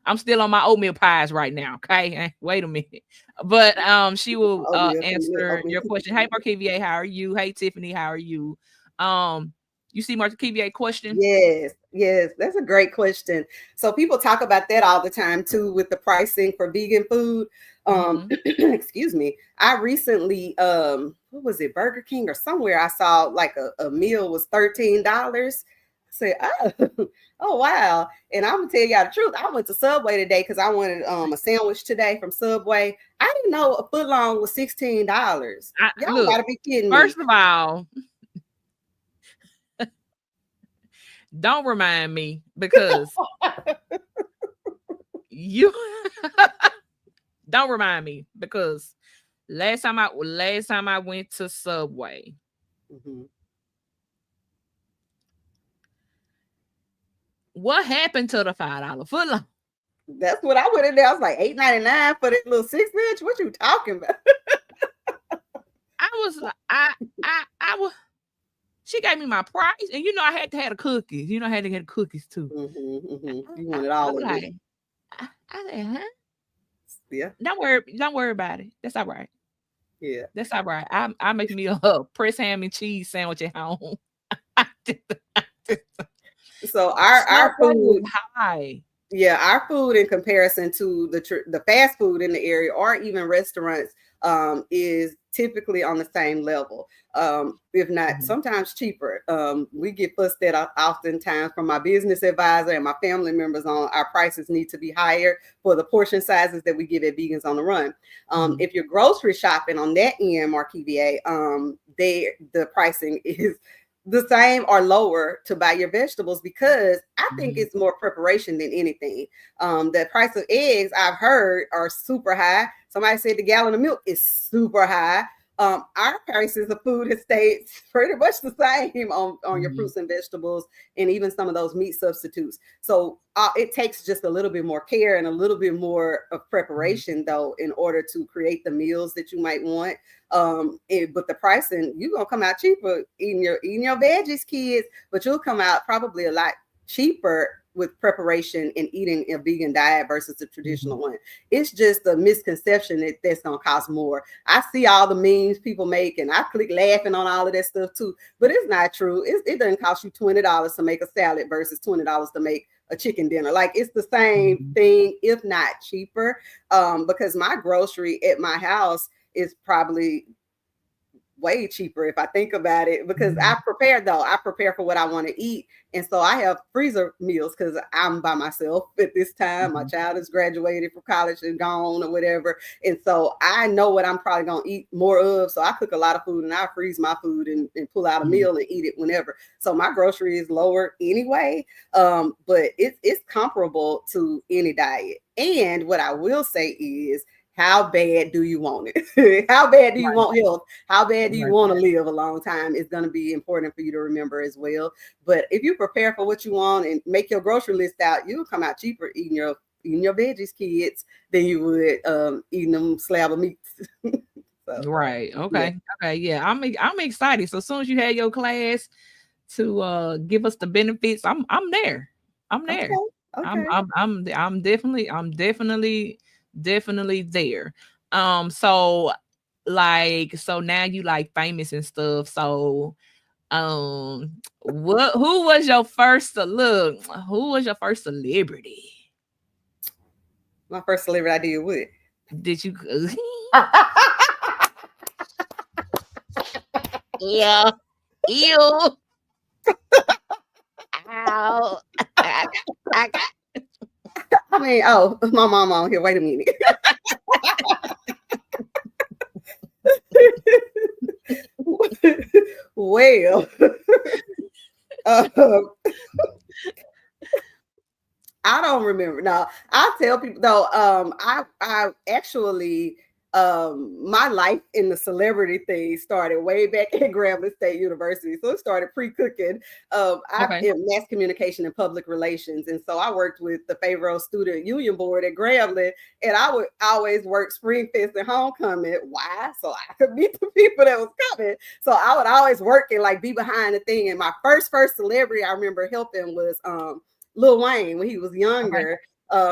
I'm still on my oatmeal pies right now. Okay, wait a minute, but she will Oh, yeah, some of that answer oatmeal your cookies. question. Hey, Marquivia, how are you? Hey, Tiffany, how are you? Um, you see Marquivia question? Yes, yes, that's a great question. So people talk about that all the time too with the pricing for vegan food. Mm-hmm. Excuse me. I recently what was it, Burger King or somewhere I saw like a meal was $13. I said, oh, oh wow. And I'm gonna tell y'all the truth. I went to Subway today because I wanted a sandwich today from Subway. I didn't know a foot long was $16. Y'all Look, gotta be kidding me. first of all, don't remind me because you don't remind me because last time I went to Subway, Mhm. what happened to the $5 footlong? That's what I went in there. I was like $8.99 for this little 6 inch. What you talking about? I was like, I was. She gave me my price, and I had to have the cookies. I had to get the cookies too. You I, wanted I all was of it. like, I said, huh? Yeah, Don't worry about it. That's all right. yeah. That's all right. I make me a press ham and cheese sandwich at home. So our Subway food, was high. yeah, our food in comparison to the fast food in the area or even restaurants is typically on the same level, if not Mhm, sometimes cheaper. We get fussed at oftentimes from my business advisor and my family members on our prices need to be higher for the portion sizes that we give at Vegans on the Run. mhm, If you're grocery shopping on that end, Marquis, the pricing is the same or lower to buy your vegetables because I think mhm, it's more preparation than anything. The price of eggs I've heard are super high. Somebody said the gallon of milk is super high. Our prices of food has stayed pretty much the same on your mhm, fruits and vegetables and even some of those meat substitutes. So it takes just a little bit more care and a little bit more of mhm, preparation though in order to create the meals that you might want. But the pricing, you're gonna come out cheaper eating your veggies, kids, but you'll come out probably a lot cheaper with preparation and eating a vegan diet versus a mhm, traditional one. It's just a misconception that that's gonna cost more. I see all the memes people make, and I click laughing on all of that stuff too. But it's not true. It doesn't cost you $20 to make a salad versus $20 to make a chicken dinner. Like it's the same mhm, thing, if not cheaper. Because my grocery at my house is probably way cheaper if I think about it because mhm, I prepare for what I want to eat. And so I have freezer meals because I'm by myself at this time. My mhm, child has graduated from college and gone or whatever. And so I know what I'm probably going to eat more of. So I cook a lot of food and I freeze my food and pull out a mhm, meal and eat it whenever. So my grocery is lower anyway. But it's comparable to any diet. And what I will say is, how bad do you want it? How bad do you right, want health? How bad do you right, want to live a long time is going to be important for you to remember as well. But if you prepare for what you want and make your grocery list out, you'll come out cheaper eating your veggies, kids, than you would eating them slab of meats. So right. yeah. Okay, okay, yeah. I'm excited. So as soon as you had your class to give us the benefits, I'm there. I'm Okay. there. Okay. I'm definitely there. So like so now you like famous and stuff. So what who was your first look? Who was your first celebrity? My first celebrity I did with. Did you yeah. Ew. Ow. I got I mean, oh, my mom on here. Wait a minute. Well, uh, I don't remember. No, I tell people though. I actually my life in the celebrity thing started way back at Grambling State University. So it started pre-cooking. I'm okay. in mass communication and public relations, and so I worked with the Favorable Student Union Board at Grambling, and I would always work Spring Fest and Homecoming. Why? So I could meet the people that was coming. So I would always work and like be behind the thing. And my first celebrity I remember helping was Lil Wayne when he was Okay. younger.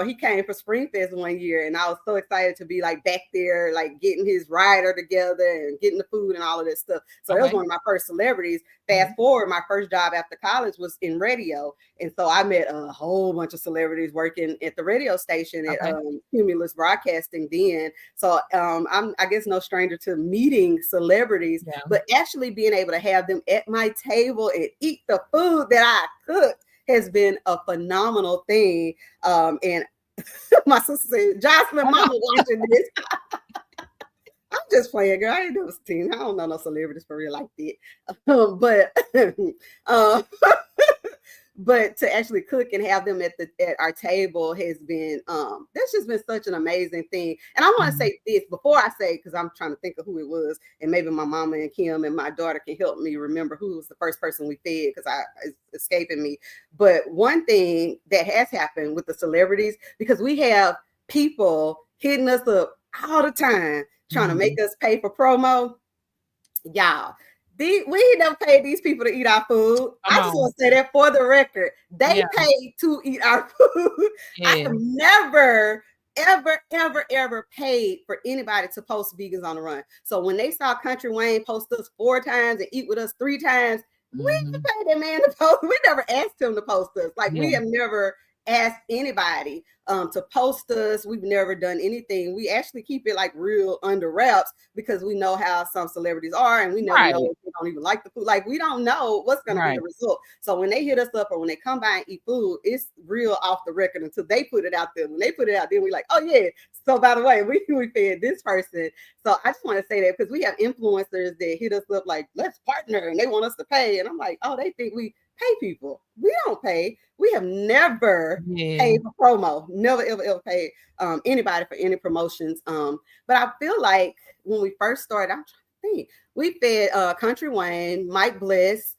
He came for Springfest one year, and I was so excited to be like back there, like getting his rider together and getting the food and all of this stuff. So it was Okay. one of my first celebrities. Mhm. Fast forward, my first job after college was in radio, and so I met a whole bunch of celebrities working at the radio station at Okay. Cumulus Broadcasting. Then, so I'm I guess no stranger to meeting celebrities, Yeah. but actually being able to have them at my table and eat the food that I cooked has been a phenomenal thing. And my sister said, Joslin, Oh no. mama watching this. I'm just playing, girl. I ain't never seen. I don't know no celebrities for real like that. But um, but to actually cook and have them at our table has been that's just been such an amazing thing. And I want to Mhm. say this before I say, because I'm trying to think of who it was, and maybe my mama and Kim and my daughter can help me remember who was the first person we fed, because it's escaping me. But one thing that has happened with the celebrities, because we have people hitting us up all the time trying to make Mhm. us pay for promo. Y'all, we never paid these people to eat our food. Come I just on. want to say that for the record, they Yeah. paid to eat our food. I Yeah. have never, ever paid for anybody to post Vegans on the Run. So when they saw Country Wayne post us 4 times and eat with us 3 times, we Mhm. didn't pay that man to post. We never asked him to post us. Like, Yeah. we have never asked anybody to post us. We've never done anything. We actually keep it like real under wraps, because we know how some celebrities are, and we never know Right. if they don't even like the food. Like, we don't know what's going to be Right. the result. So when they hit us up or when they come by and eat food, it's real off the record until they put it out there. When they put it out there, we like, oh yeah. So by the way, we fed this person. So I just want to say that, because we have influencers that hit us up like, let's partner, and they want us to pay. And I'm like, oh, they think we pay people. We don't pay. We have never Yeah. paid for promo. Never, ever paid anybody for any promotions. But I feel like when we first started, I'm trying to think, we fed Country Wayne, Mike Bliss.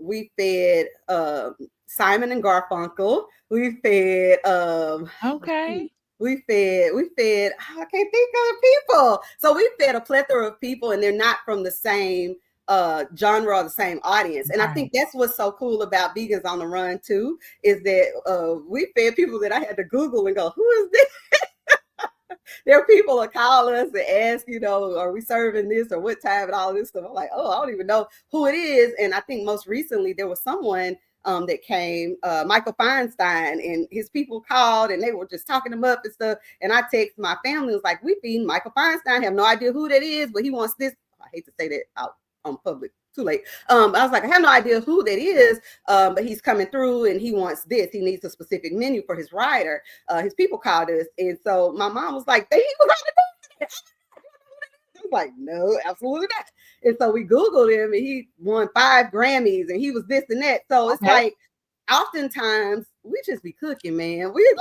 We fed Simon and Garfunkel. We fed Okay. I can't think of people. So we fed a plethora of people, and they're not from the same genre or the same audience. And I Right. think that's what's so cool about Vegans on the Run too, is that we fed people that I had to Google and go, who is this? There are people that call us and ask, are we serving this or what time and all this stuff. I'm like, oh, I don't even know who it is. And I think most recently there was someone that came, Michael Feinstein, and his people called and they were just talking him up and stuff. And I text my family, was like, we feeding Michael Feinstein, have no idea who that is, but he wants this. I hate to say that out on public. Too late. I was like, I have no idea who that is, but he's coming through and he wants this. He needs a specific menu for his rider. His people called us, and so my mom was like, he was on the I was like, no, absolutely not. And so we Googled him, and he won 5 Grammys, and he was this and that. So it's Okay. like, oftentimes we just be cooking, man. We're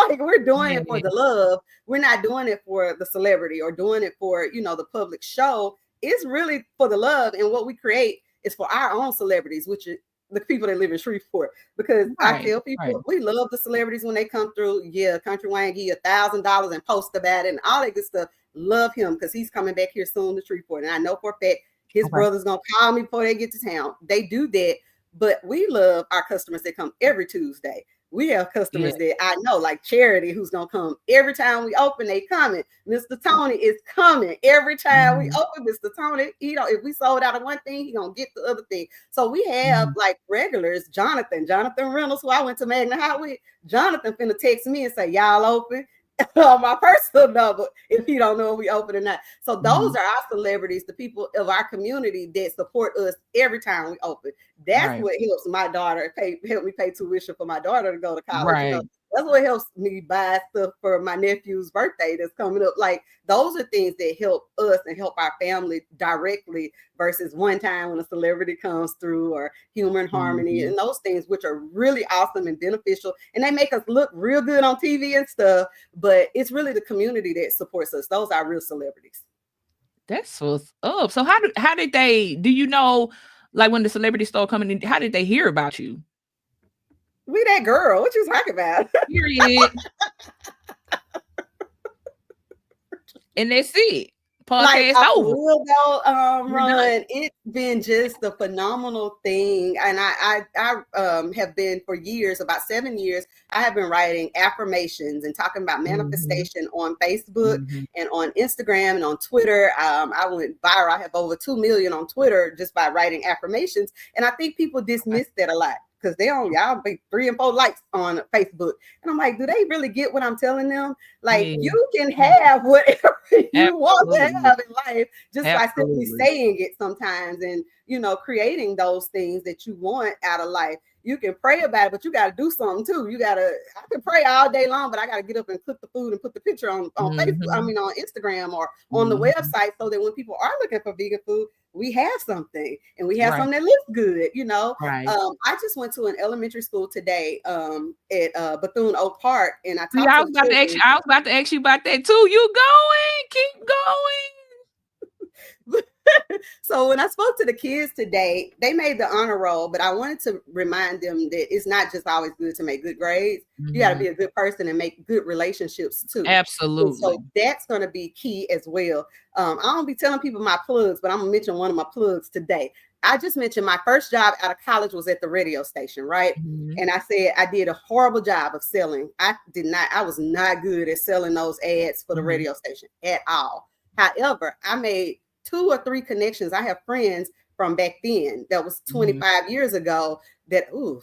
doing Yeah. it for the love. We're not doing it for the celebrity or doing it for, the public show. It's really for the love, and what we create is for our own celebrities, which is the people that live in Shreveport. Because I Right. tell Right. people, we love the celebrities when they come through. Yeah, Country Wayne give you $1,000 and post about it and all that good stuff. Love him, because he's coming back here soon to Shreveport, and I know for a fact his Okay. brother's gonna call me before they get to town. They do that, but we love our customers that come every Tuesday. We have Yeah. customers that I know, like Charity, who's gonna come every time we open. They coming. Mr. Tony is coming every time we open. Mr. Tony, if we sold out of one thing, he gonna get the other thing. So we have like regulars. Jonathan Reynolds, who I went to Magna High with. Jonathan finna text me and say, "Y'all open?" On my personal number if you don't know if we open or not. So those are our celebrities, the people of our community that support us every time we open. That's what helps my daughter help me pay tuition for my daughter to go to college. Right. That's what helps me buy stuff for my nephew's birthday that's coming up. Like those are things that help us and help our family directly versus one time when a celebrity comes through or Humor and Harmony and those things, which are really awesome and beneficial. And they make us look real good on TV and stuff. But it's really the community that supports us. Those are real celebrities. That's what's up. So how did they, do you know, like when the celebrities start coming in, how did they hear about you? We that girl. What you talking about? Period. And that's it. Podcast over. Will go, Ron, it's been just a phenomenal thing. And I have been for years, about 7 years, I have been writing affirmations and talking about manifestation on Facebook and on Instagram and on Twitter. I went viral. I have over 2 million on Twitter just by writing affirmations. And I think people dismiss that a lot, because y'all be 3 and 4 likes on Facebook. And I'm like, do they really get what I'm telling them? Like, you can have whatever you want to have in life just by simply saying it sometimes and, creating those things that you want out of life. You can pray about it, but you got to do something too. I can pray all day long, but I got to get up and cook the food and put the picture on Facebook, on Instagram or on the website, so that when people are looking for vegan food, we have something, and we have something that looks good, Right. I just went to an elementary school today at Bethune Oak Park, and I talked I was about to ask you about that too. You going? Keep going. So when I spoke to the kids today, they made the honor roll, but I wanted to remind them that it's not just always good to make good grades. You got to be a good person and make good relationships too. Absolutely. And so that's going to be key as well. I don't be telling people my plugs, but I'm going to mention one of my plugs today. I just mentioned my first job out of college was at the radio station, right? And I said I did a horrible job of selling. I was not good at selling those ads for the radio station at all. However, I made 2 or 3 connections. I have friends from back then. That was 25 years ago. It was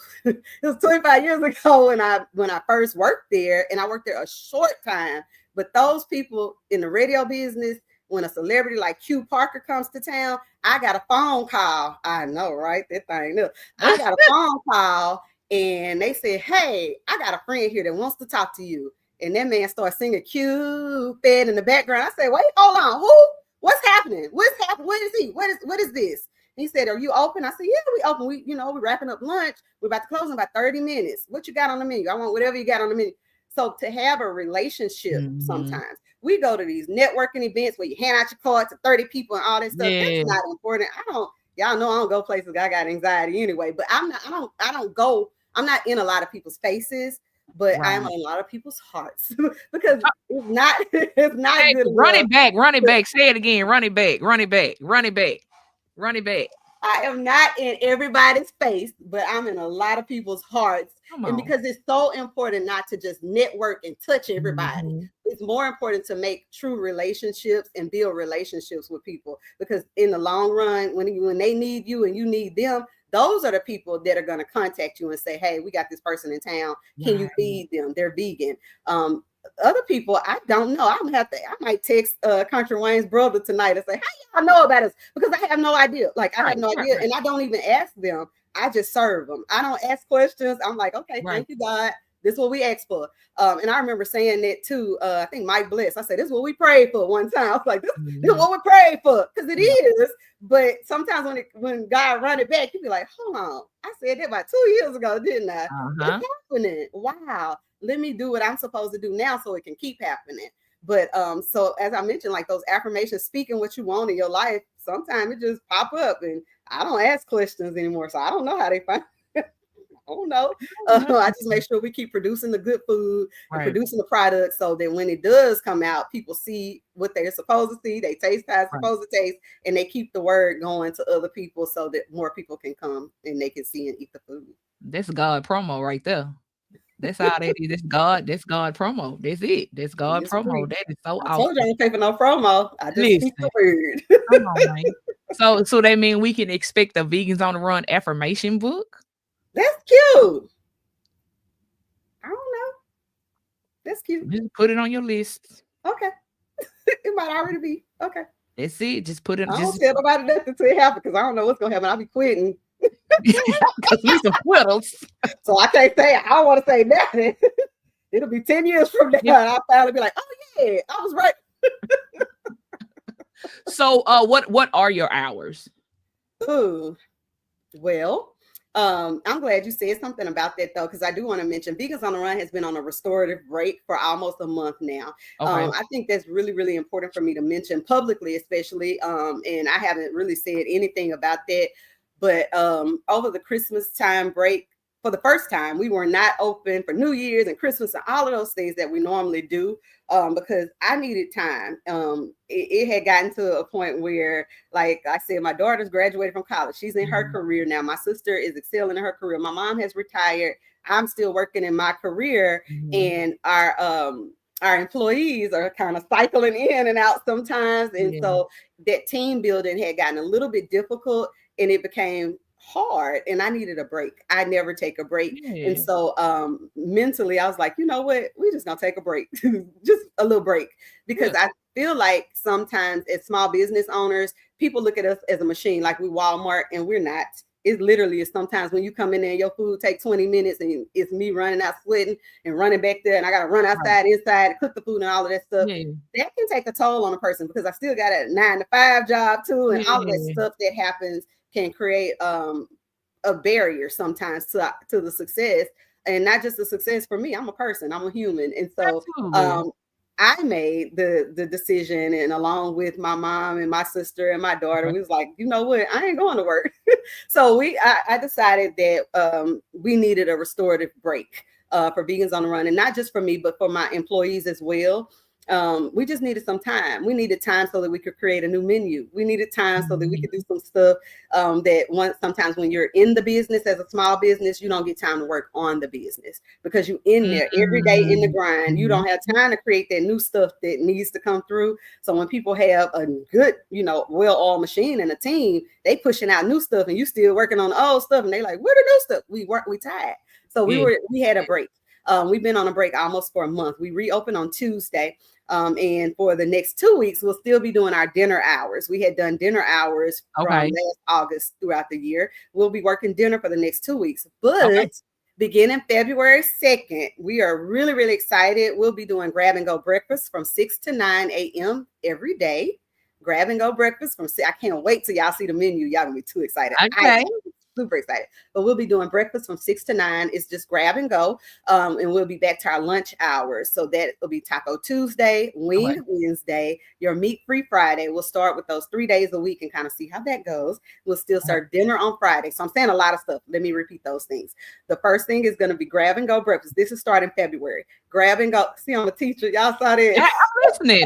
25 years ago when I first worked there, and I worked there a short time. But those people in the radio business, when a celebrity like Q Parker comes to town, I got a phone call. I know, right? That thing. I got a phone call, and they said, "Hey, I got a friend here that wants to talk to you." And that man started singing Cupid in the background. I said, "Wait, hold on, who? What's happening? What's happening? What is he? What is this?" He said, "Are you open?" I said, "Yeah, we open. We're wrapping up lunch. We're about to close in about 30 minutes. What you got on the menu? I want whatever you got on the menu." So to have a relationship, sometimes we go to these networking events where you hand out your card to 30 people and all that stuff. That's not important. Y'all know I don't go places. I got anxiety anyway, but I don't go. I'm not in a lot of people's faces, but I'm in a lot of people's hearts because it's not hey, good. Run it back. Say it again. Run it back. I am not in everybody's face, but I'm in a lot of people's hearts. And because it's so important not to just network and touch everybody. It's more important to make true relationships and build relationships with people, because in the long run, when they need you and you need them, those are the people that are going to contact you and say, "Hey, we got this person in town. Can you feed them? They're vegan." Other people, I don't know. I might text Country Wayne's brother tonight and say, "How y'all know about us?" Because I have no idea. Like, I have no idea. And I don't even ask them. I just serve them. I don't ask questions. I'm like, "Okay, thank you, God. This is what we asked for." And I remember saying that too. I think Mike Bliss. I said, "This is what we prayed for" one time. I was like, this is what we prayed for, because it is. But sometimes when God run it back, you be like, "Hold on, I said that about 2 years ago, didn't I?" It's happening. Wow. Let me do what I'm supposed to do now so it can keep happening. But so as I mentioned, like those affirmations, speaking what you want in your life, sometimes it just pop up, and I don't ask questions anymore, so I don't know how they find. I don't know. I just make sure we keep producing the good food and producing the product, so that when it does come out, people see what they're supposed to see, they taste how it's supposed to taste, and they keep the word going to other people so that more people can come and they can see and eat the food. That's God promo right there. That's all that is. That's God. That's God promo. That's it. That's God It's promo. free. That is so I told you I awesome. don't pay for no promo. I just speak the Listen, word. come on, man. So that mean we can expect the Vegans on the Run affirmation book? That's cute. I don't know. That's cute. Just put it on your list. Okay. It might already be. Okay. That's it. Just put it. I don't Just tell nobody nothing until it happens because I don't know what's gonna happen. I'll be quitting. because we some quitters. So I can't say I don't want to say nothing. It'll be 10 years from now, Yeah. and I'll finally be like, oh yeah, I was right. So what are your hours? Ooh, well, I'm glad you said something about that though, because I do want to mention Vegans on the Run has been on a restorative break for almost a month now. Okay. I think that's really, really important for me to mention publicly, especially. And I haven't really said anything about that. But over the Christmas time break, for the first time, we were not open for New Year's and Christmas and all of those things that we normally do because I needed time. It had gotten to a point where, like I said, my daughter's graduated from college. She's in her career now. My sister is excelling in her career. My mom has retired. I'm still working in my career, and our employees are kind of cycling in and out sometimes. And so that team building had gotten a little bit difficult, and it became hard, and I needed a break. I never take a break. And so mentally I was like, you know what, we just gonna take a break. Just a little break, because I feel like sometimes as small business owners, people look at us as a machine, like we Walmart, and we're not. It literally is sometimes when you come in there, your food take 20 minutes and it's me running out sweating and running back there, and I gotta run outside, inside, cook the food and all of that stuff. That can take a toll on a person, because I still got a 9-to-5 job too, and all of that stuff that happens can create a barrier sometimes to the success, and not just the success for me. I'm a person, I'm a human. And so I made the decision, and along with my mom and my sister and my daughter, we was like, you know what, I ain't going to work. So I decided that we needed a restorative break for Vegans on the Run, and not just for me, but for my employees as well. We just needed some time. We needed time so that we could create a new menu. We needed time so that we could do some stuff sometimes when you're in the business as a small business, you don't get time to work on the business because you're in there every day in the grind. You don't have time to create that new stuff that needs to come through. So when people have a good, well-oiled machine and a team, they pushing out new stuff, and you still working on the old stuff, and they like, where the new stuff? We tired. So we had a break. We've been on a break almost for a month. We reopened on Tuesday. And for the next 2 weeks, we'll still be doing our dinner hours. We had done dinner hours from last August throughout the year. We'll be working dinner for the next 2 weeks. But beginning February 2nd, we are really, really excited. We'll be doing grab and go breakfast from 6 to 9 a.m. every day. Grab and go breakfast from 6. I can't wait till y'all see the menu. Y'all gonna be too excited. I'm super excited. But we'll be doing breakfast from 6 to 9. It's just grab and go. And we'll be back to our lunch hours. So that will be Taco Tuesday, Wing Wednesday, your meat-free Friday. We'll start with those 3 days a week and kind of see how that goes. We'll still serve dinner on Friday. So I'm saying a lot of stuff. Let me repeat those things. The first thing is going to be grab and go breakfast. This is starting February. Grab and go. See, I'm a teacher. Y'all saw that.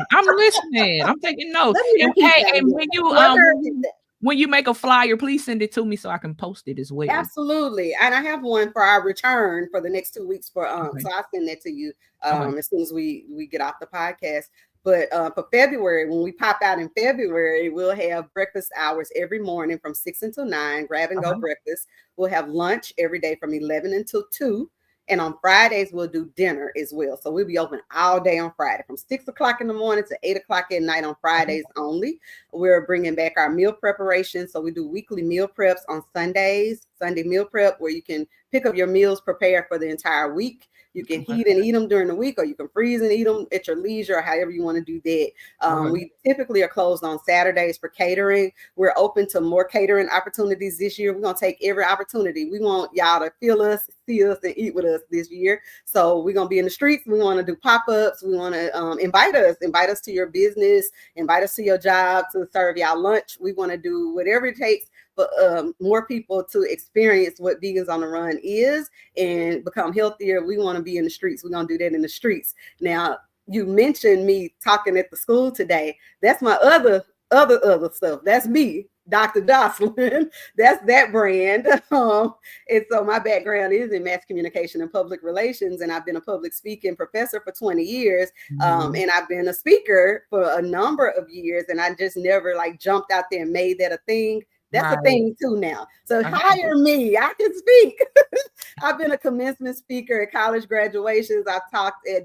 I'm listening. I'm taking notes. And when you make a flyer, please send it to me so I can post it as well. Absolutely. And I have one for our return for the next 2 weeks so I'll send that to you as soon as we get off the podcast. But for February, when we pop out in February, we'll have breakfast hours every morning from 6 until 9, grab and go breakfast. We'll have lunch every day from 11 until 2. And on Fridays, we'll do dinner as well. So we'll be open all day on Friday from 6 o'clock in the morning to 8 o'clock at night on Fridays only. We're bringing back our meal preparation. So we do weekly meal preps on Sundays, Sunday meal prep, where you can pick up your meals prepared for the entire week. You can heat and eat them during the week, or you can freeze and eat them at your leisure, or however you want to do that. We typically are closed on Saturdays for catering. We're open to more catering opportunities this year. We're going to take every opportunity. We want y'all to feel us, see us, and eat with us this year. So we're going to be in the streets. We want to do pop-ups. We want to invite us to your business, invite us to your job to serve y'all lunch. We want to do whatever it takes for more people to experience what Vegans on the Run is and become healthier. We want to be in the streets. We're going to do that in the streets. Now, you mentioned me talking at the school today. That's my other stuff. That's me Dr. Joslin. That's that brand. And so my background is in mass communication and public relations, and I've been a public speaking professor for 20 years. And I've been a speaker for a number of years, and I just never like jumped out there and made that a thing. That's a thing too now. So hire me. I can speak. I've been a commencement speaker at college graduations. I've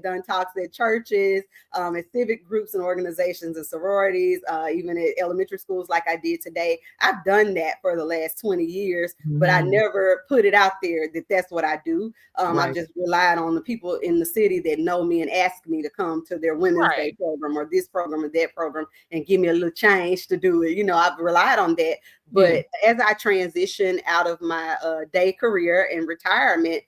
done talks at churches, at civic groups and organizations and sororities, even at elementary schools like I did today. I've done that for the last 20 years, but I never put it out there that that's what I do. I've just relied on the people in the city that know me and ask me to come to their Women's Day program or this program or that program and give me a little change to do it. I've relied on that. But as I transition out of my day career and retirement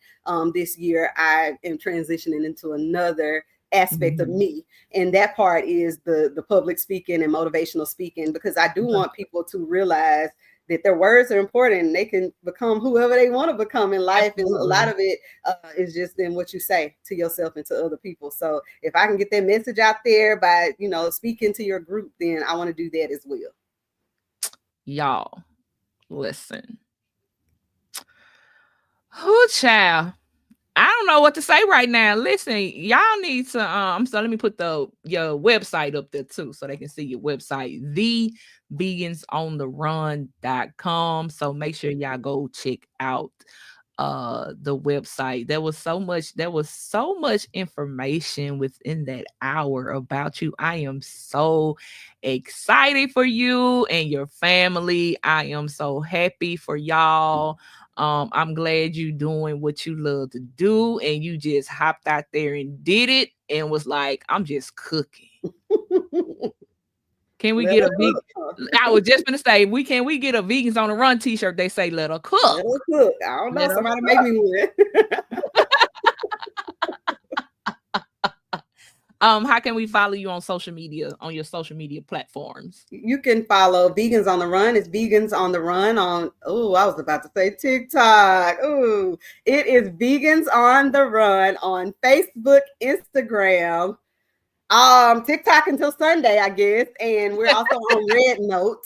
this year, I am transitioning into another aspect of me. And that part is the public speaking and motivational speaking, because I do want people to realize that their words are important and they can become whoever they want to become in life. And a lot of it is just in what you say to yourself and to other people. So if I can get that message out there by, speaking to your group, then I want to do that as well. Y'all, listen. Who child? I don't know what to say right now. Listen, y'all need to so let me put your website up there too, so they can see your website, thevegansonTheRun.com. So make sure y'all go check out the website. There was so much information within that hour about you. I am so excited for you and your family. I am so happy for y'all. I'm glad you doing what you love to do, and you just hopped out there and did it and was like, I'm just cooking. Can we get a vegan? I was just gonna say, we get a Vegans on the Run t-shirt? They say let her cook. Let her cook. I don't know. Somebody make me one. How can we follow you on social media, on your social media platforms? You can follow Vegans on the Run. It's Vegans on the Run on, I was about to say TikTok. It is Vegans on the Run on Facebook, Instagram, TikTok until Sunday, I guess. And we're also on Red Note.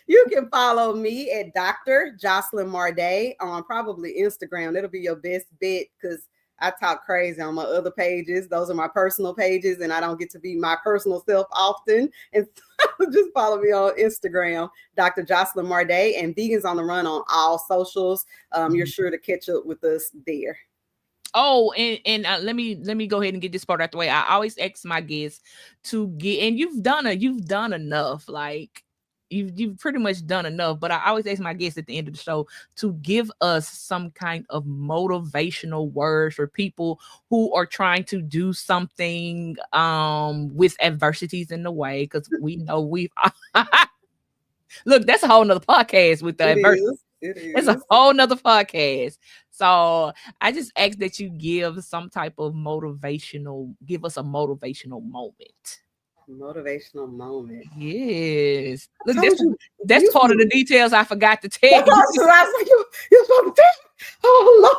You can follow me at Dr. Joslin Marday on probably Instagram. That'll be your best bet, because I talk crazy on my other pages. Those are my personal pages, and I don't get to be my personal self often. And so just follow me on Instagram, Dr. Joslin Marday, and Vegans on the Run on all socials. You're sure to catch up with us there. Oh, and let me go ahead and get this part out the way. I always ask my guests to get, and you've done enough. Like you've pretty much done enough. But I always ask my guests at the end of the show to give us some kind of motivational words for people who are trying to do something with adversities in the way, because we know we've look, that's a whole nother podcast with the adversity. It's a whole nother podcast. So I just ask that you give some type of give us a motivational moment. Motivational moment. Yes. Look, that's part of the details I forgot to tell you. You're supposed to tell me. Oh, Lord.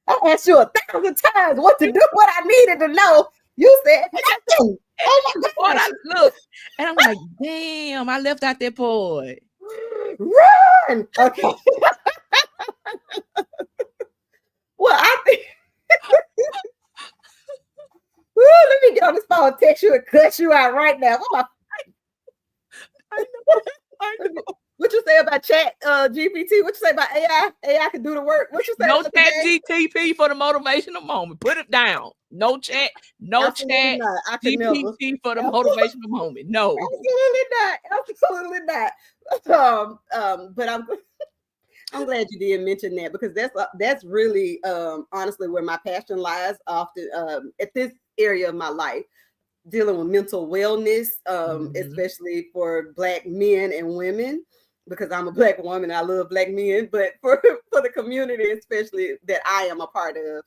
I asked you 1,000 times what to do, what I needed to know. You said nothing. Oh my God. Look, and I'm like, damn, I left out that part. Run. Okay. Well, I think let me get on this phone, text you, and cuss you out right now. I know. What you say about Chat GPT? What you say about AI? AI can do the work. What you say? No Chat GPT for the motivational moment. Put it down. No Chat. No Chat GPT for the motivational moment. No, absolutely not. But I'm glad you did mention that, because that's really honestly where my passion lies often at this area of my life, dealing with mental wellness, especially for Black men and women, because I'm a Black woman and I love Black men, but for the community, especially that I am a part of,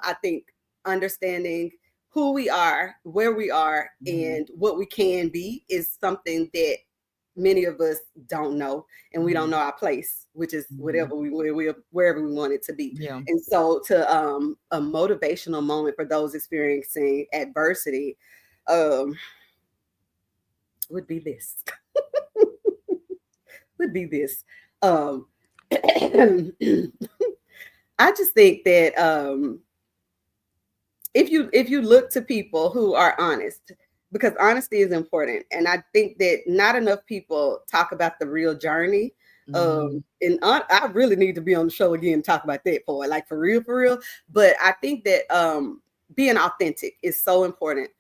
I think understanding who we are, where we are, and what we can be is something that many of us don't know, and we don't know our place, which is wherever we want it to be. Yeah. And so to a motivational moment for those experiencing adversity would be this. would be this. Um, I just think that if you look to people who are honest, because honesty is important, and I think that not enough people talk about the real journey. Mhm. I really need to be on the show again and talk about that for like for real, for real. But I think that being authentic is so important.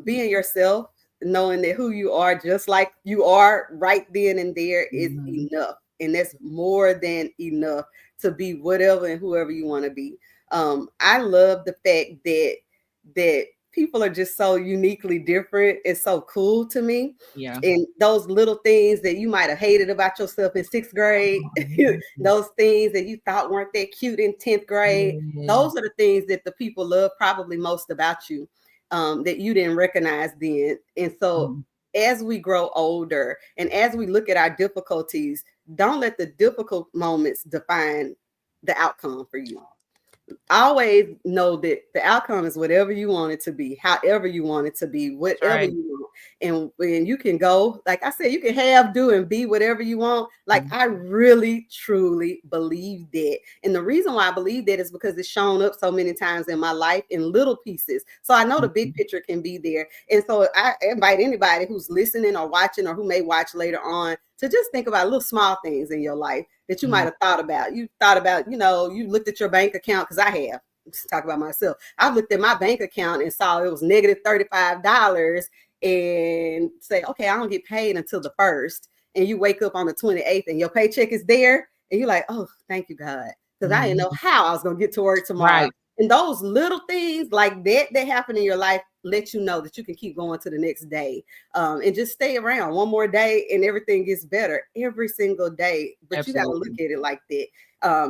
Being yourself, knowing that who you are, just like you are right then and there, is Mhm. enough, and that's more than enough to be whatever and whoever you want to be. I love the fact that people are just so uniquely different. It's so cool to me. Yeah. And those little things that you might have hated about yourself in sixth grade, Mhm. those things that you thought weren't that cute in 10th grade, Yeah. those are the things that the people love probably most about you, that you didn't recognize then. And so Mhm. as we grow older and as we look at our difficulties, don't let the difficult moments define the outcome for you. Always know that the outcome is whatever you want it to be, however you want it to be, That's whatever right. you want. And when you can go, like I said, you can have, do, and be whatever you want. Like I Mhm. really, truly believe that. And the reason why I believe that is because it's shown up so many times in my life in little pieces. So I know the big Mhm. picture can be there. And so I invite anybody who's listening or watching or who may watch later on to just think about little small things in your life that you might Mhm. have thought about. You thought about, you looked at your bank account, because I have. Let's talk about myself. I've looked at my bank account and saw it was negative $35 and say, okay, I don't get paid until the first. And you wake up on the 28th and your paycheck is there. And you're like, oh, thank you, God. Because I didn't know Mhm. how I was going to get to work tomorrow. Right. And those little things like that happen in your life let you know that you can keep going to the next day, and just stay around one more day and everything gets better every single day. But you got to look Absolutely. at it like that.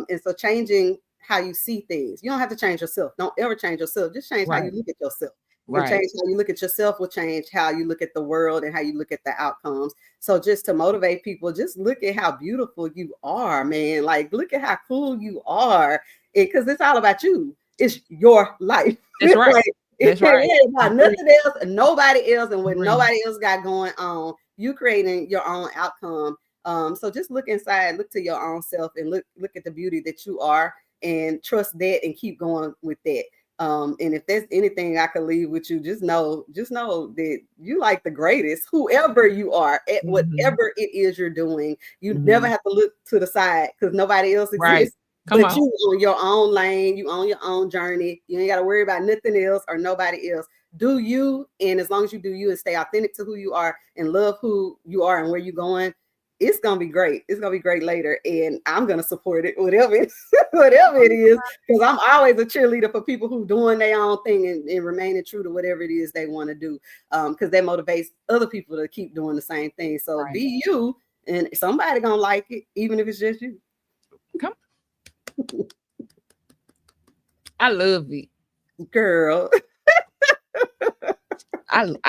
And so changing how you see things. You don't have to change yourself. Don't ever change yourself. Just change how Right. you look at yourself. And Right. change how you look at yourself will change how you look at the world and how you look at the outcomes. So just to motivate people, just look at how beautiful you are, man. Like look at how cool you are. Because it's all about you. It's your life. That's right. Like, it That's right. ain't about Agree. nothing else and nobody else and what Agree. nobody else got going on. You creating your own outcome. So just look inside, look to your own self, and look at the beauty that you are, and trust that, and keep going with that. And if there's anything I could leave with you, just know that you like the greatest, whoever you are, at Mhm. whatever it is you're doing. You never Mhm. have to look to the side because nobody else Right. exists. Come But on. you on your own lane, you on your own journey. You ain't got to worry about nothing else or nobody else. Do you, and as long as you do you and stay authentic to who you are and love who you are and where you're going, it's gonna be great. It's gonna be great later, and I'm gonna support it, whatever whatever it is, because I'm always a cheerleader for people who doing their own thing and remaining true to whatever it is they want to do, because that motivates other people to keep doing the same thing. So Right. be you, and somebody gonna like it, even if it's just you, Come. I love it. girl. I look.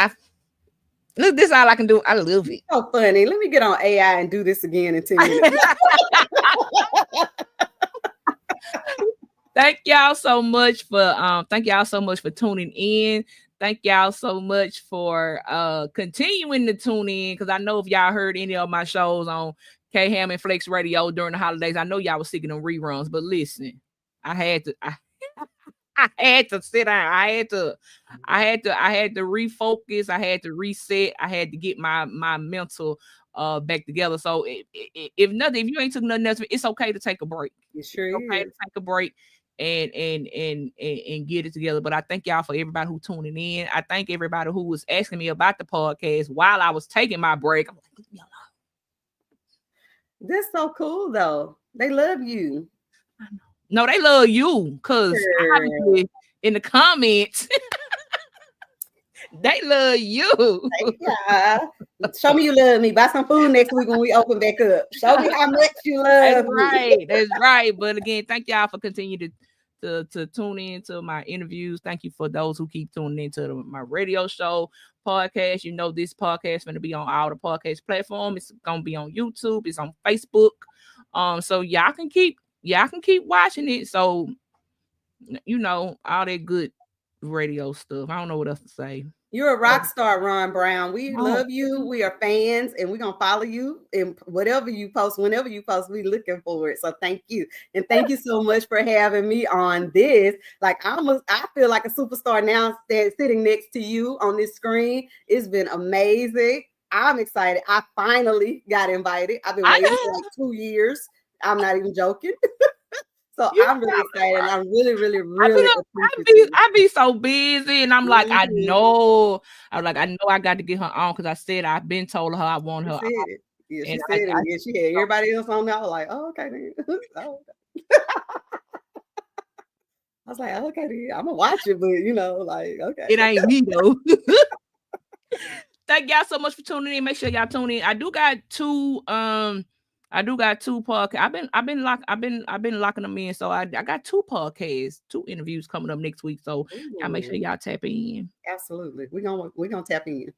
This all I can do. I love it. So funny. Let me get on AI and do this again in 10 minutes. Thank y'all so much for tuning in. Thank y'all so much for continuing to tune in, because I know if y'all heard any of my shows on K Ham and Flex Radio during the holidays, I know y'all was sick of them reruns. But listen, I had to I had to sit down. I had to refocus. I had to reset. I had to get my mental back together. So if nothing, if you ain't took nothing else, it's okay to take a break. It It's sure okay to is. take a break and get it together. But I thank y'all for everybody who tuning in. I thank everybody who was asking me about the podcast while I was taking my break. I'm like, leave me That's so cool, though. They love you. alone. No, they love you because Girl. obviously in the comments they love you. Yeah. Show me you love me. Buy some food next week when we open back up. Show me how much you That's love me. right. That's right. But again, thank y'all for continuing to tune in to my interviews. Thank you for those who keep tuning into my radio show podcast. You know, this podcast is going to be on all the podcast platforms. It's going to be on YouTube. It's on Facebook. So y'all can keep watching it. So you know all that good radio stuff. I don't know what else to say. You're a rock star, Ron Brown. We Oh, love you. We are fans, and we're gonna follow you. And whatever you post, whenever you post, we looking for it. So thank you, and thank you so much for having me on this. Like I feel like a superstar now, sitting next to you on this screen. It's been amazing. I'm excited. I finally got invited. I've been I waiting for like 2 years. I'm not even joking. So you I'm really excited. I'm really, really, I be, really I be, appreciative. I be so busy, and I'm like, Mhm. I know, I got to get her on because I said I've been told her I want She her said on, it. Yeah, she and said it. And then she had everybody else on there. I was like, oh, okay, then. Oh, okay. I was like, okay, then. I'm gonna watch it, but like, okay. it ain't me though. Thank y'all so much for tuning in. Make sure y'all tune in. I do got two podcasts. I've been locking them in. So I got two podcasts, two interviews coming up next week. So y'all make sure Ooh, y'all tap in. absolutely. We're gonna tap in.